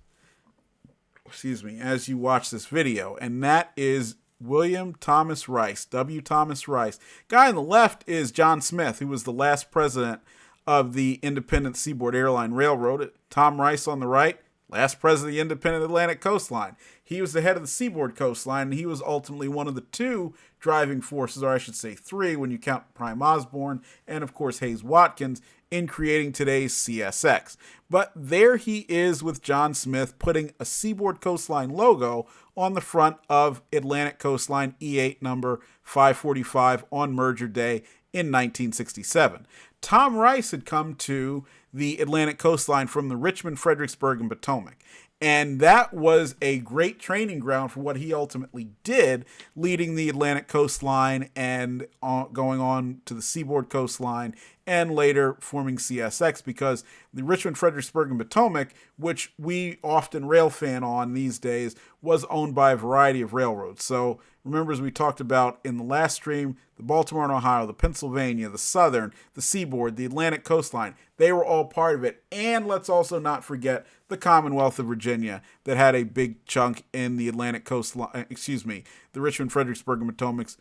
as you watch this video, and that is William Thomas Rice, W. Thomas Rice. Guy on the left is John Smith, who was the last president of the independent Seaboard Air Line Railroad. Tom Rice on the right, last president of the independent Atlantic Coastline. He was the head of the Seaboard Coastline, and he was ultimately one of the two driving forces, or I should say three when you count Prime Osborne and, of course, Hayes Watkins, in creating today's CSX. But there he is with John Smith putting a Seaboard Coastline logo on the front of Atlantic Coastline E8 number 545 on merger day in 1967. Tom Rice had come to the Atlantic Coastline from the Richmond, Fredericksburg, and Potomac. And that was a great training ground for what he ultimately did, leading the Atlantic Coastline and going on to the Seaboard Coastline and later forming CSX, because the Richmond, Fredericksburg, and Potomac, which we often railfan on these days, was owned by a variety of railroads. So remember, as we talked about in the last stream, the Baltimore and Ohio, the Pennsylvania, the Southern, the Seaboard, the Atlantic Coastline, they were all part of it. And let's also not forget the Commonwealth of Virginia that had a big chunk in the Atlantic Coastline, the Richmond, Fredericksburg, and Potomac's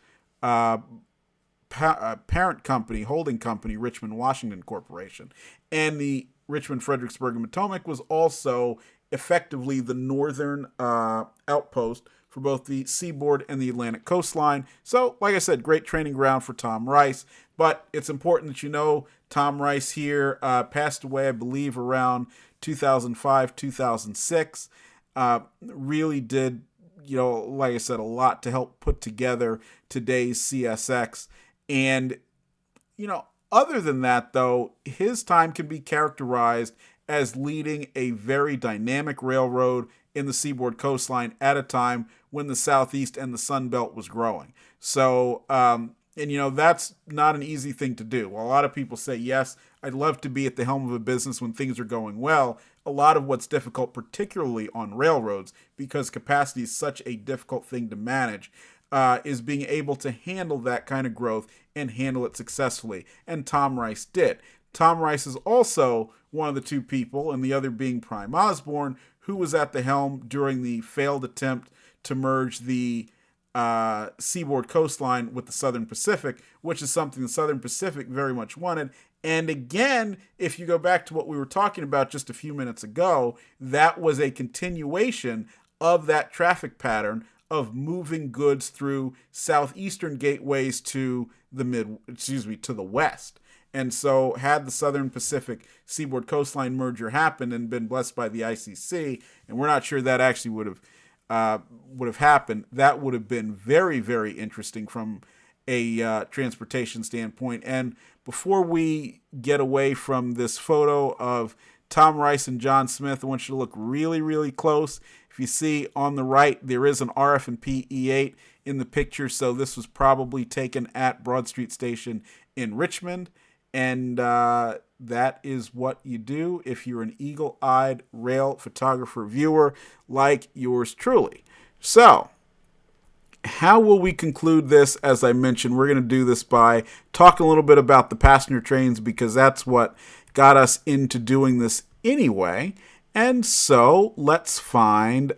parent company, holding company, Richmond Washington Corporation. And the Richmond, Fredericksburg, and Potomac was also effectively the northern outpost for both the Seaboard and the Atlantic Coastline. So, like I said, great training ground for Tom Rice. But it's important that you know Tom Rice here passed away, I believe, around 2005, 2006. Really did, like I said, a lot to help put together today's CSX. And, other than that, though, his time can be characterized as leading a very dynamic railroad in the Seaboard Coastline at a time when the Southeast and the Sun Belt was growing. So, that's not an easy thing to do. While a lot of people say, yes, I'd love to be at the helm of a business when things are going well, a lot of what's difficult, particularly on railroads, because capacity is such a difficult thing to manage, is being able to handle that kind of growth and handle it successfully. And Tom Rice did. Tom Rice is also one of the two people, and the other being Prime Osborne, who was at the helm during the failed attempt to merge the Seaboard Coastline with the Southern Pacific, which is something the Southern Pacific very much wanted. And again, if you go back to what we were talking about just a few minutes ago, that was a continuation of that traffic pattern of moving goods through southeastern gateways to the west. And so had the Southern Pacific Seaboard Coastline merger happened and been blessed by the ICC, and we're not sure that actually would have happened, that would have been very, very interesting from a transportation standpoint. And before we get away from this photo of Tom Rice and John Smith, I want you to look really, really close. If you see on the right, there is an RF&P E8 in the picture, so this was probably taken at Broad Street Station in Richmond. And that is what you do if you're an eagle-eyed rail photographer viewer like yours truly. So, how will we conclude this? As I mentioned, we're going to do this by talking a little bit about the passenger trains because that's what got us into doing this anyway. And so let's find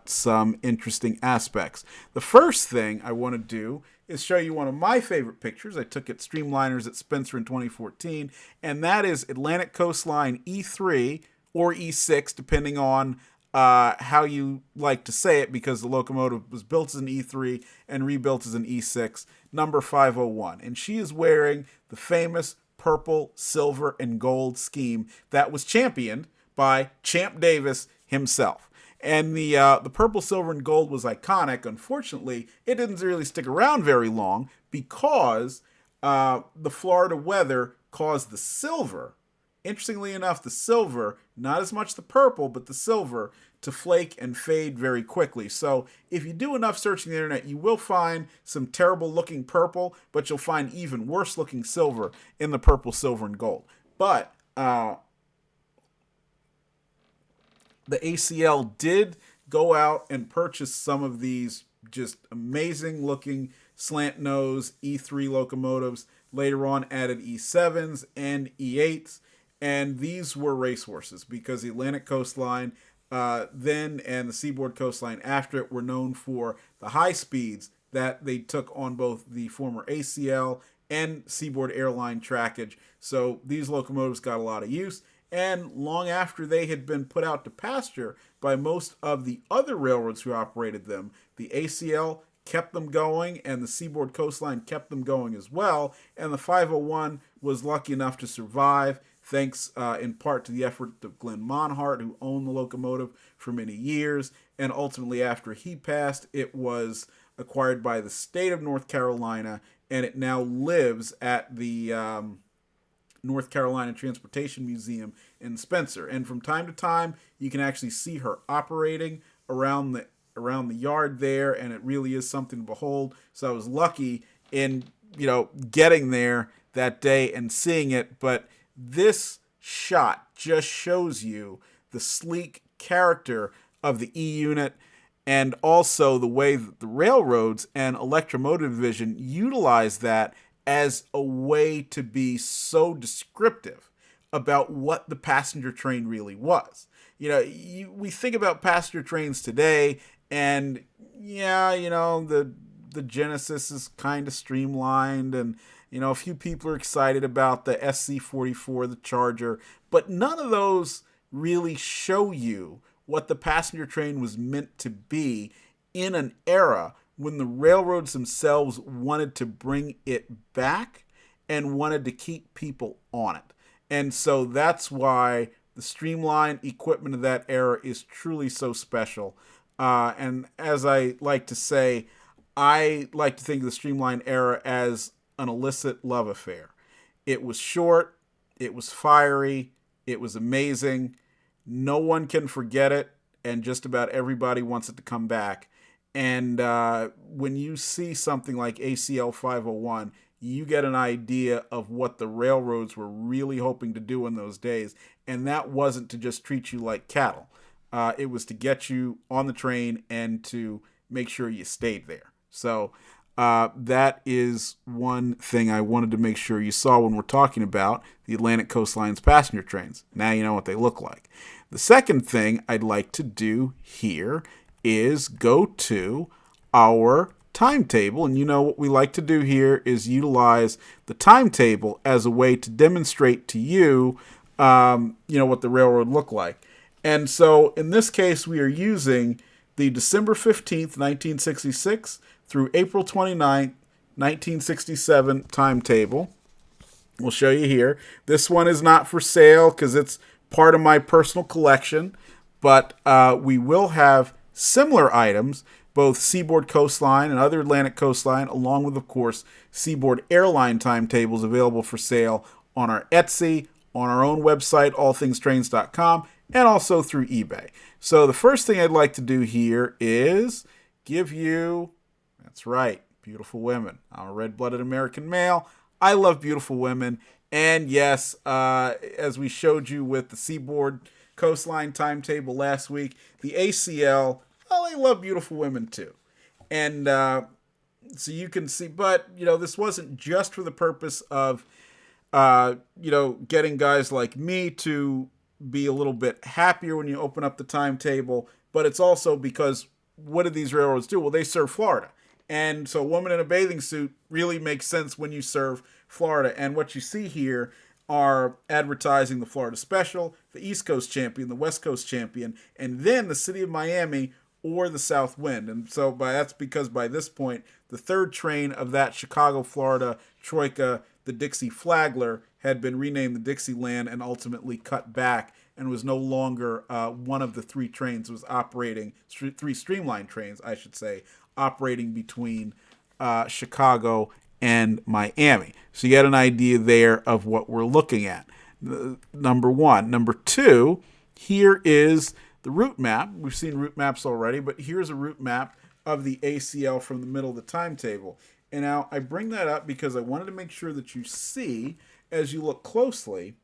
some interesting aspects. The first thing I want to do is show you one of my favorite pictures. I took at Streamliners at Spencer in 2014, and that is Atlantic Coastline E3 or E6, depending on how you like to say it, because the locomotive was built as an E3 and rebuilt as an E6, number 501. And she is wearing the famous purple, silver, and gold scheme that was championed by Champ Davis himself. And the purple, silver, and gold was iconic. Unfortunately, it didn't really stick around very long because the Florida weather caused the silver, interestingly enough, the silver, not as much the purple, but the silver, to flake and fade very quickly. So if you do enough searching the internet, you will find some terrible looking purple, but you'll find even worse looking silver in the purple, silver, and gold. But the ACL did go out and purchase some of these just amazing looking slant nose E3 locomotives, later on added E7s and E8s. And these were racehorses because the Atlantic Coastline then and the Seaboard Coastline after it were known for the high speeds that they took on both the former ACL and Seaboard Air Line trackage. So these locomotives got a lot of use. And long after they had been put out to pasture by most of the other railroads who operated them, the ACL kept them going and the Seaboard Coastline kept them going as well. And the 501 was lucky enough to survive, thanks in part to the effort of Glenn Monhart, who owned the locomotive for many years. And ultimately, after he passed, it was acquired by the state of North Carolina, and it now lives at the North Carolina Transportation Museum in Spencer. And from time to time, you can actually see her operating around the yard there, and it really is something to behold. So I was lucky in getting there that day and seeing it. But this shot just shows you the sleek character of the E unit, and also the way that the railroads and electromotive division utilize that as a way to be so descriptive about what the passenger train really was. We think about passenger trains today, and the genesis is kind of streamlined, and a few people are excited about the SC-44, the Charger, but none of those really show you what the passenger train was meant to be in an era when the railroads themselves wanted to bring it back and wanted to keep people on it. And so that's why the streamlined equipment of that era is truly so special. And as I like to say, I like to think of the streamlined era as an illicit love affair. It was short, it was fiery, it was amazing. No one can forget it, and just about everybody wants it to come back. And when you see something like ACL 501, you get an idea of what the railroads were really hoping to do in those days. And that wasn't to just treat you like cattle. It was to get you on the train and to make sure you stayed there. So that is one thing I wanted to make sure you saw when we're talking about the Atlantic Coastline's passenger trains. Now you know what they look like. The second thing I'd like to do here is go to our timetable. And what we like to do here is utilize the timetable as a way to demonstrate to you, what the railroad looked like. And so in this case, we are using the December 15th, 1966 through April 29th, 1967 timetable. We'll show you here. This one is not for sale because it's part of my personal collection, but we will have similar items, both Seaboard Coastline and other Atlantic Coastline, along with, of course, Seaboard Air Line timetables available for sale on our Etsy, on our own website, allthingstrains.com, and also through eBay. So the first thing I'd like to do here is give you, that's right, beautiful women. I'm a red-blooded American male. I love beautiful women. And yes, as we showed you with the Seaboard Coastline timetable last week, the ACL well, they love beautiful women too. And so you can see, but, this wasn't just for the purpose of, getting guys like me to be a little bit happier when you open up the timetable, but it's also because what do these railroads do? Well, they serve Florida. And so a woman in a bathing suit really makes sense when you serve Florida. And what you see here are advertising the Florida Special, the East Coast Champion, the West Coast Champion, and then the City of Miami or the South Wind. And so that's because by this point, the third train of that Chicago, Florida Troika, the Dixie Flagler, had been renamed the Dixieland and ultimately cut back and was no longer one of the three trains. It was operating, three streamlined trains, I should say, operating between Chicago and Miami. So you get an idea there of what we're looking at. Number one. Number two, here is the route map. We've seen route maps already, but here's a route map of the ACL from the middle of the timetable. And now I bring that up because I wanted to make sure that you see, as you look closely,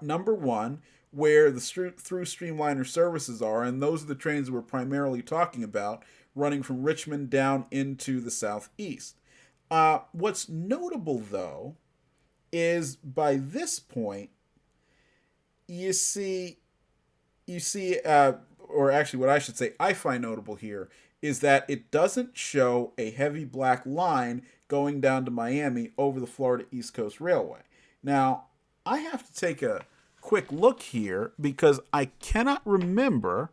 number one, where the through streamliner services are, and those are the trains we're primarily talking about, running from Richmond down into the southeast. What's notable, though, is by this point, you see, or actually what I should say I find notable here is that it doesn't show a heavy black line going down to Miami over the Florida East Coast Railway. Now, I have to take a quick look here because I cannot remember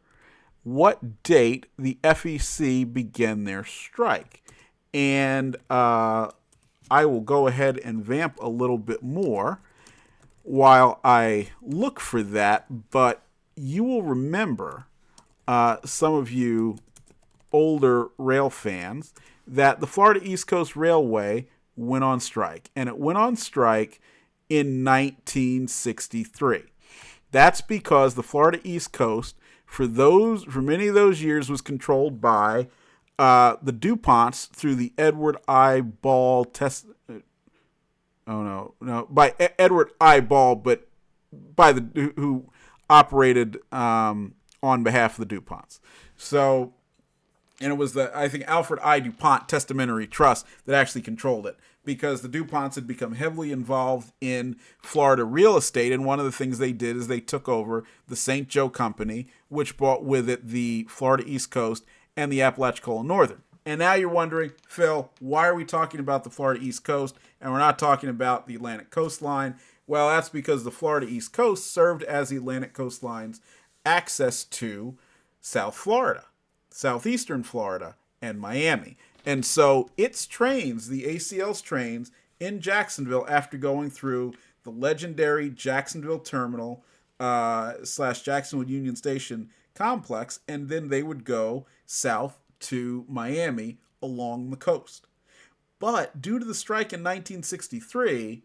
what date the FEC began their strike. And I will go ahead and vamp a little bit more while I look for that. But you will remember, some of you older rail fans, that the Florida East Coast Railway went on strike. And it went on strike in 1963. That's because the Florida East Coast, for many of those years, was controlled by the DuPonts through the Edward I. Ball by Edward I. Ball, but by who operated on behalf of the DuPonts. So, and it was I think Alfred I. DuPont Testamentary Trust that actually controlled it, because the DuPonts had become heavily involved in Florida real estate, and one of the things they did is they took over the St. Joe Company, which brought with it the Florida East Coast and the Apalachicola Northern. And now you're wondering, Phil, why are we talking about the Florida East Coast and we're not talking about the Atlantic coastline? Well, that's because the Florida East Coast served as the Atlantic coastline's access to South Florida, southeastern Florida, and Miami. And so its trains, the ACL's trains in Jacksonville, after going through the legendary Jacksonville Terminal / Jacksonville Union Station complex, and then they would go south to Miami along the coast. But due to the strike in 1963,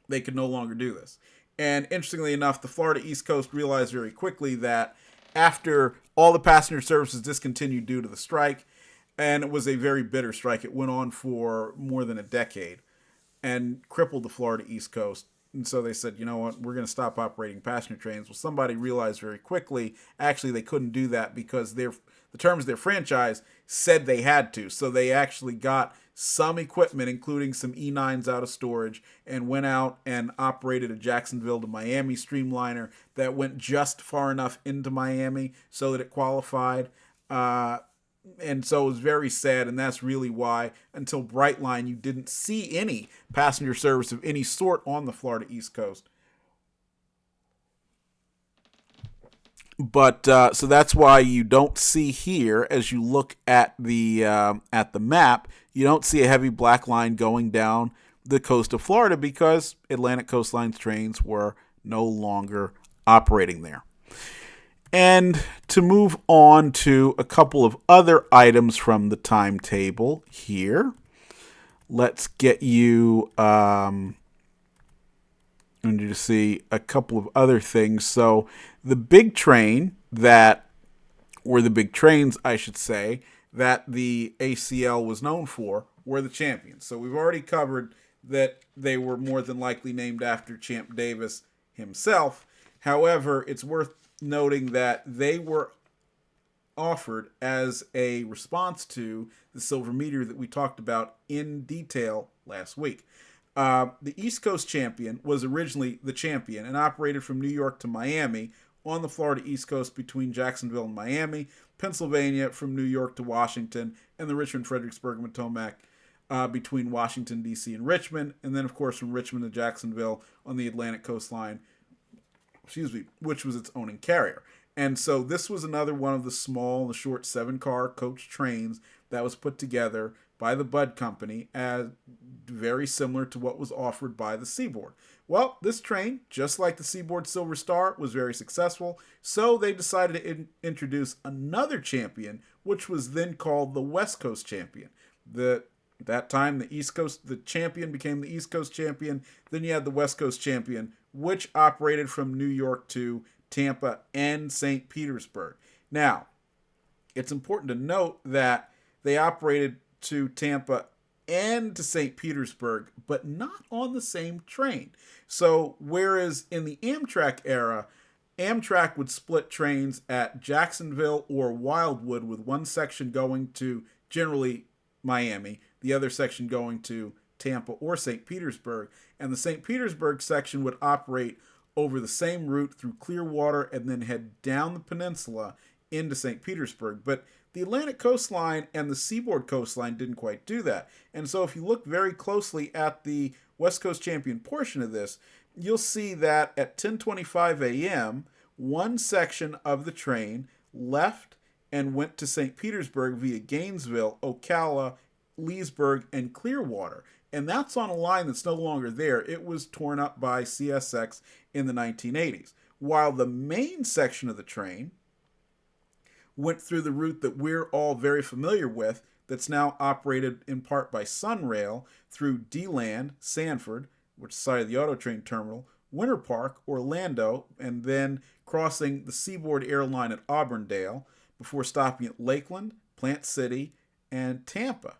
they could no longer do this. And interestingly enough, the Florida East Coast realized very quickly that after all the passenger services discontinued due to the strike, and it was a very bitter strike. It went on for more than a decade and crippled the Florida East Coast. And so they said, you know what, we're going to stop operating passenger trains. Well, somebody realized very quickly, actually, they couldn't do that because the terms of their franchise said they had to. So they actually got some equipment, including some E9s out of storage, and went out and operated a Jacksonville to Miami streamliner that went just far enough into Miami so that it qualified. And so it was very sad, and that's really why, until Brightline, you didn't see any passenger service of any sort on the Florida East Coast. But so that's why you don't see here, as you look at the map, you don't see a heavy black line going down the coast of Florida because Atlantic Coastline's trains were no longer operating there. And to move on to a couple of other items from the timetable here, let's get you to see a couple of other things. So the big trains, I should say, that the ACL was known for were the champions. So we've already covered that they were more than likely named after Champ Davis himself. However, it's worth noting that they were offered as a response to the Silver Meteor that we talked about in detail last week. The East Coast champion was originally the champion and operated from New York to Miami on the Florida East Coast between Jacksonville and Miami, Pennsylvania from New York to Washington, and the Richmond, Fredericksburg, and Potomac between Washington, D.C. and Richmond, and then, of course, from Richmond to Jacksonville on the Atlantic coastline, which was its owning carrier. And so this was another one of the small, the short 7-car coach trains that was put together by the Bud Company, as very similar to what was offered by the Seaboard. Well, this train, just like the Seaboard Silver Star, was very successful, so they decided to introduce another champion, which was then called the West Coast Champion. That time, the champion became the East Coast champion. Then you had the West Coast champion, which operated from New York to Tampa and St. Petersburg. Now, it's important to note that they operated to Tampa and to St. Petersburg, but not on the same train. So, whereas in the Amtrak era, Amtrak would split trains at Jacksonville or Wildwood, with one section going to generally Miami, the other section going to Tampa or St. Petersburg, and the St. Petersburg section would operate over the same route through Clearwater and then head down the peninsula into St. Petersburg. But the Atlantic coastline and the Seaboard coastline didn't quite do that. And so if you look very closely at the West Coast Champion portion of this, you'll see that at 10:25 a.m., one section of the train left and went to St. Petersburg via Gainesville, Ocala, Leesburg, and Clearwater. And that's on a line that's no longer there. It was torn up by CSX in the 1980s. While the main section of the train went through the route that we're all very familiar with, that's now operated in part by Sunrail through DeLand, Sanford, which is the site of the auto train terminal, Winter Park, Orlando, and then crossing the Seaboard Air Line at Auburndale before stopping at Lakeland, Plant City, and Tampa.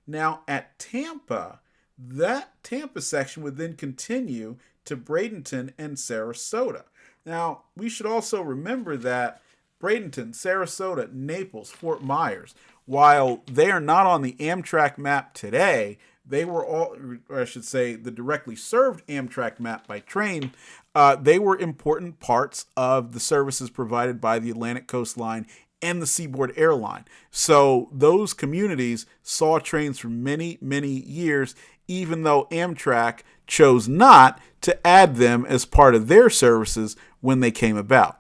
Now, at Tampa, that Tampa section would then continue to Bradenton and Sarasota. Now, we should also remember that Bradenton, Sarasota, Naples, Fort Myers, while they are not on the Amtrak map today, they were all, or I should say, the directly served Amtrak map by train. They were important parts of the services provided by the Atlantic Coastline and the Seaboard Air Line. So those communities saw trains for many, many years, even though Amtrak chose not to add them as part of their services when they came about.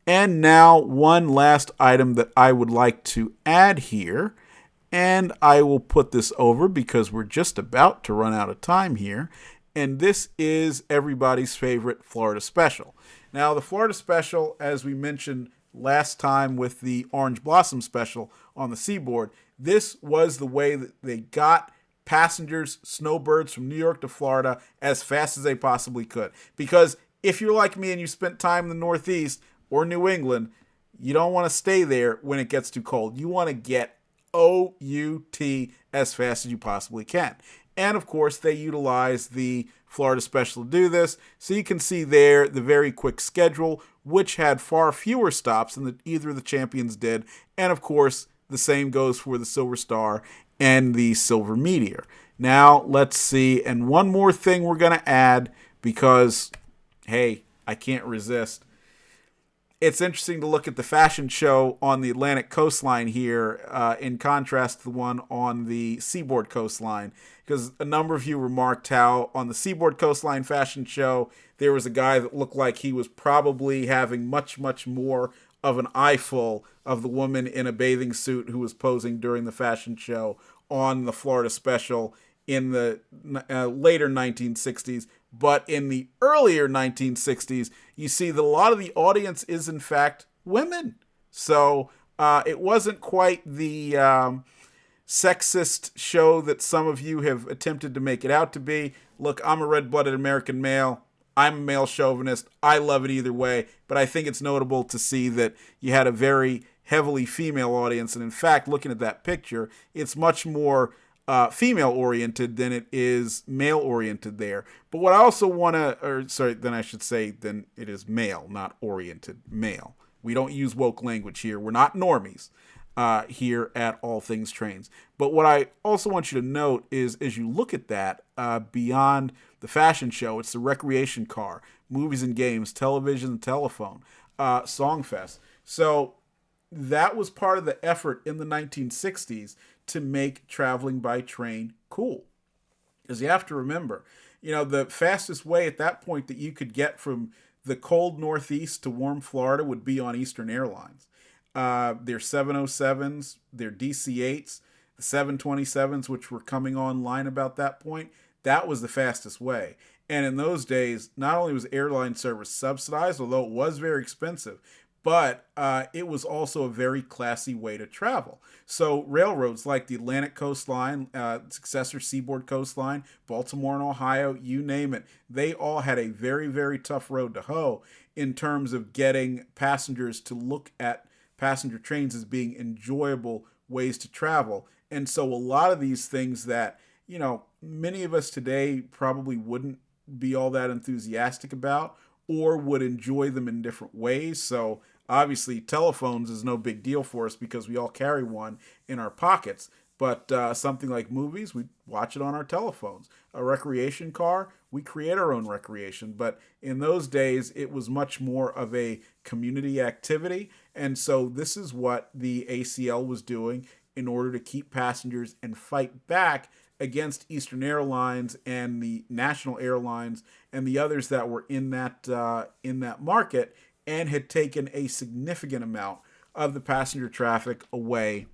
And now one last item that I would like to add here, and I will put this over because we're just about to run out of time here, and this is everybody's favorite Florida Special. Now, the Florida Special, as we mentioned last time with the Orange Blossom Special on the Seaboard, this was the way that they got passengers, snowbirds from New York to Florida as fast as they possibly could. Because if you're like me and you spent time in the Northeast or New England, you don't want to stay there when it gets too cold. You want to get OUT as fast as you possibly can. And of course, they utilize the Florida Special to do this. So you can see there the very quick schedule, which had far fewer stops than either of the champions did. And of course, the same goes for the Silver Star and the Silver Meteor. Now, let's see. And one more thing we're going to add because, hey, I can't resist. It's interesting to look at the fashion show on the Atlantic coastline here in contrast to the one on the Seaboard coastline, because a number of you remarked how on the Seaboard coastline fashion show, there was a guy that looked like he was probably having much, much more of an eyeful of the woman in a bathing suit who was posing during the fashion show on the Florida Special in the later 1960s. But in the earlier 1960s, you see that a lot of the audience is, in fact, women. So it wasn't quite the sexist show that some of you have attempted to make it out to be. Look, I'm a red-blooded American male. I'm a male chauvinist. I love it either way. But I think it's notable to see that you had a very heavily female audience. And in fact, looking at that picture, it's much more female-oriented than it is male-oriented there. But what I also want to, then it is male, not oriented, male. We don't use woke language here. We're not normies here at All Things Trains. But what I also want you to note is as you look at that, beyond the fashion show, it's the recreation car, movies and games, television and telephone, Songfest. So that was part of the effort in the 1960s to make traveling by train cool. Because you have to remember, the fastest way at that point that you could get from the cold Northeast to warm Florida would be on Eastern Airlines. Their 707s, their DC-8s, the 727s, which were coming online about that point, that was the fastest way. And in those days, not only was airline service subsidized, although it was very expensive, but it was also a very classy way to travel. So railroads like the Atlantic Coast Line, successor Seaboard Coast Line, Baltimore and Ohio, you name it, they all had a very, very tough road to hoe in terms of getting passengers to look at passenger trains as being enjoyable ways to travel. And so a lot of these things that, many of us today probably wouldn't be all that enthusiastic about or would enjoy them in different ways. So obviously telephones is no big deal for us because we all carry one in our pockets. But something like movies, we watch it on our telephones. A recreation car, we create our own recreation. But in those days, it was much more of a community activity. And so this is what the ACL was doing in order to keep passengers and fight back against Eastern Airlines and the national airlines and the others that were in that market and had taken a significant amount of the passenger traffic away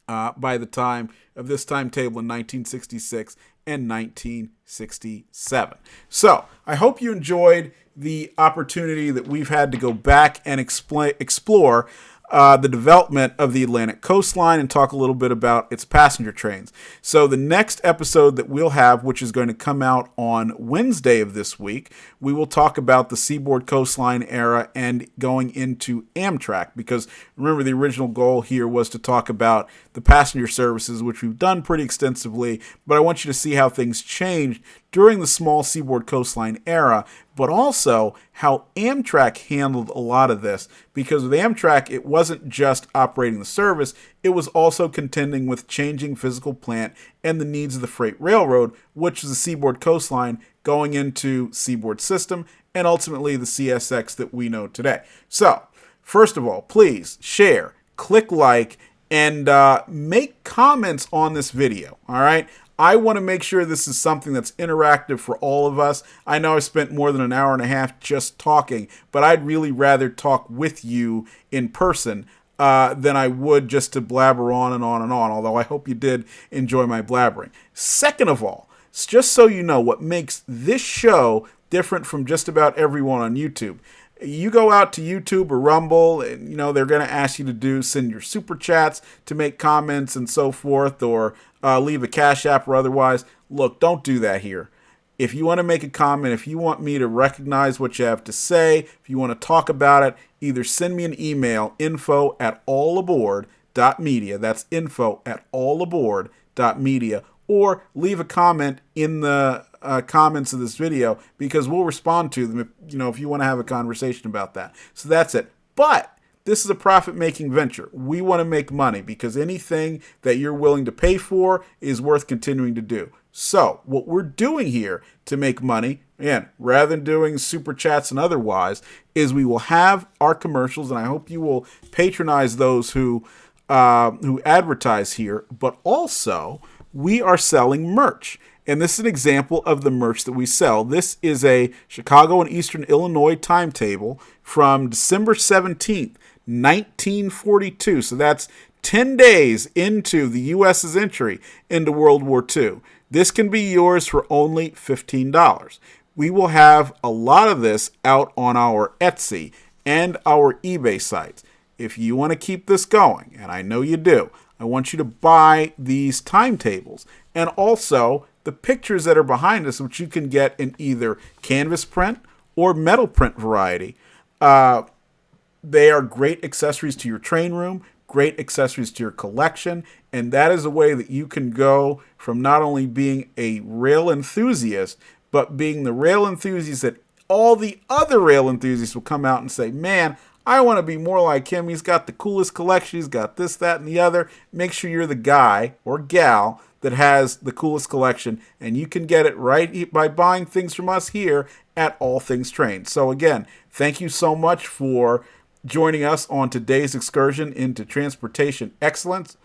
by the time of this timetable in 1966 and 1967. So I hope you enjoyed the opportunity that we've had to go back and explore the development of the Atlantic Coast Line and talk a little bit about its passenger trains. So the next episode that we'll have, which is going to come out on Wednesday of this week, we will talk about the Seaboard Coast Line era and going into Amtrak, because remember the original goal here was to talk about the passenger services, which we've done pretty extensively, but I want you to see how things changed during the small Seaboard Coast Line era, but also how Amtrak handled a lot of this, because with Amtrak, it wasn't just operating the service, it was also contending with changing physical plant and the needs of the freight railroad, which is the Seaboard Coast Line going into Seaboard System and ultimately the CSX that we know today. So, first of all, please share, click like, and make comments on this video, all right? I want to make sure this is something that's interactive for all of us. I know I spent more than an hour and a half just talking, but I'd really rather talk with you in person than I would just to blabber on and on and on, although I hope you did enjoy my blabbering. Second of all, just so you know what makes this show different from just about everyone on YouTube. You go out to YouTube or Rumble, and they're going to ask you to send your super chats to make comments and so forth, or leave a Cash App or otherwise. Look, don't do that here. If you want to make a comment, if you want me to recognize what you have to say, if you want to talk about it, either send me an email, info@allaboard.media. That's info@allaboard.media. Or leave a comment in the comments of this video, because we'll respond to them if you want to have a conversation about that. So that's it. But this is a profit-making venture. We want to make money, because anything that you're willing to pay for is worth continuing to do. So what we're doing here to make money, again, rather than doing super chats and otherwise, is we will have our commercials, and I hope you will patronize those who advertise here, but also we are selling merch. And this is an example of the merch that we sell. This is a Chicago and Eastern Illinois timetable from December 17th, 1942. So that's 10 days into the U.S.'s entry into World War II. This can be yours for only $15. We will have a lot of this out on our Etsy and our eBay sites. If you want to keep this going, and I know you do, I want you to buy these timetables and also the pictures that are behind us, which you can get in either canvas print or metal print variety. They are great accessories to your train room, great accessories to your collection, and that is a way that you can go from not only being a rail enthusiast, but being the rail enthusiast that all the other rail enthusiasts will come out and say, man, I want to be more like him. He's got the coolest collection. He's got this, that, and the other. Make sure you're the guy or gal that has the coolest collection, and you can get it right by buying things from us here at All Things Train. So again, thank you so much for joining us on today's excursion into transportation excellence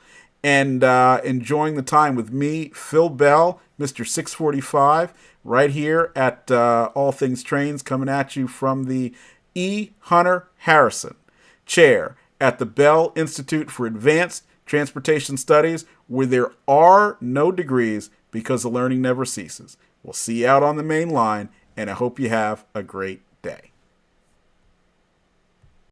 and enjoying the time with me, Phil Bell, Mr. 645, right here at All Things Trains, coming at you from the E. Hunter Harrison Chair at the Bell Institute for Advanced Transportation Studies, where there are no degrees because the learning never ceases. We'll see you out on the main line, and I hope you have a great day.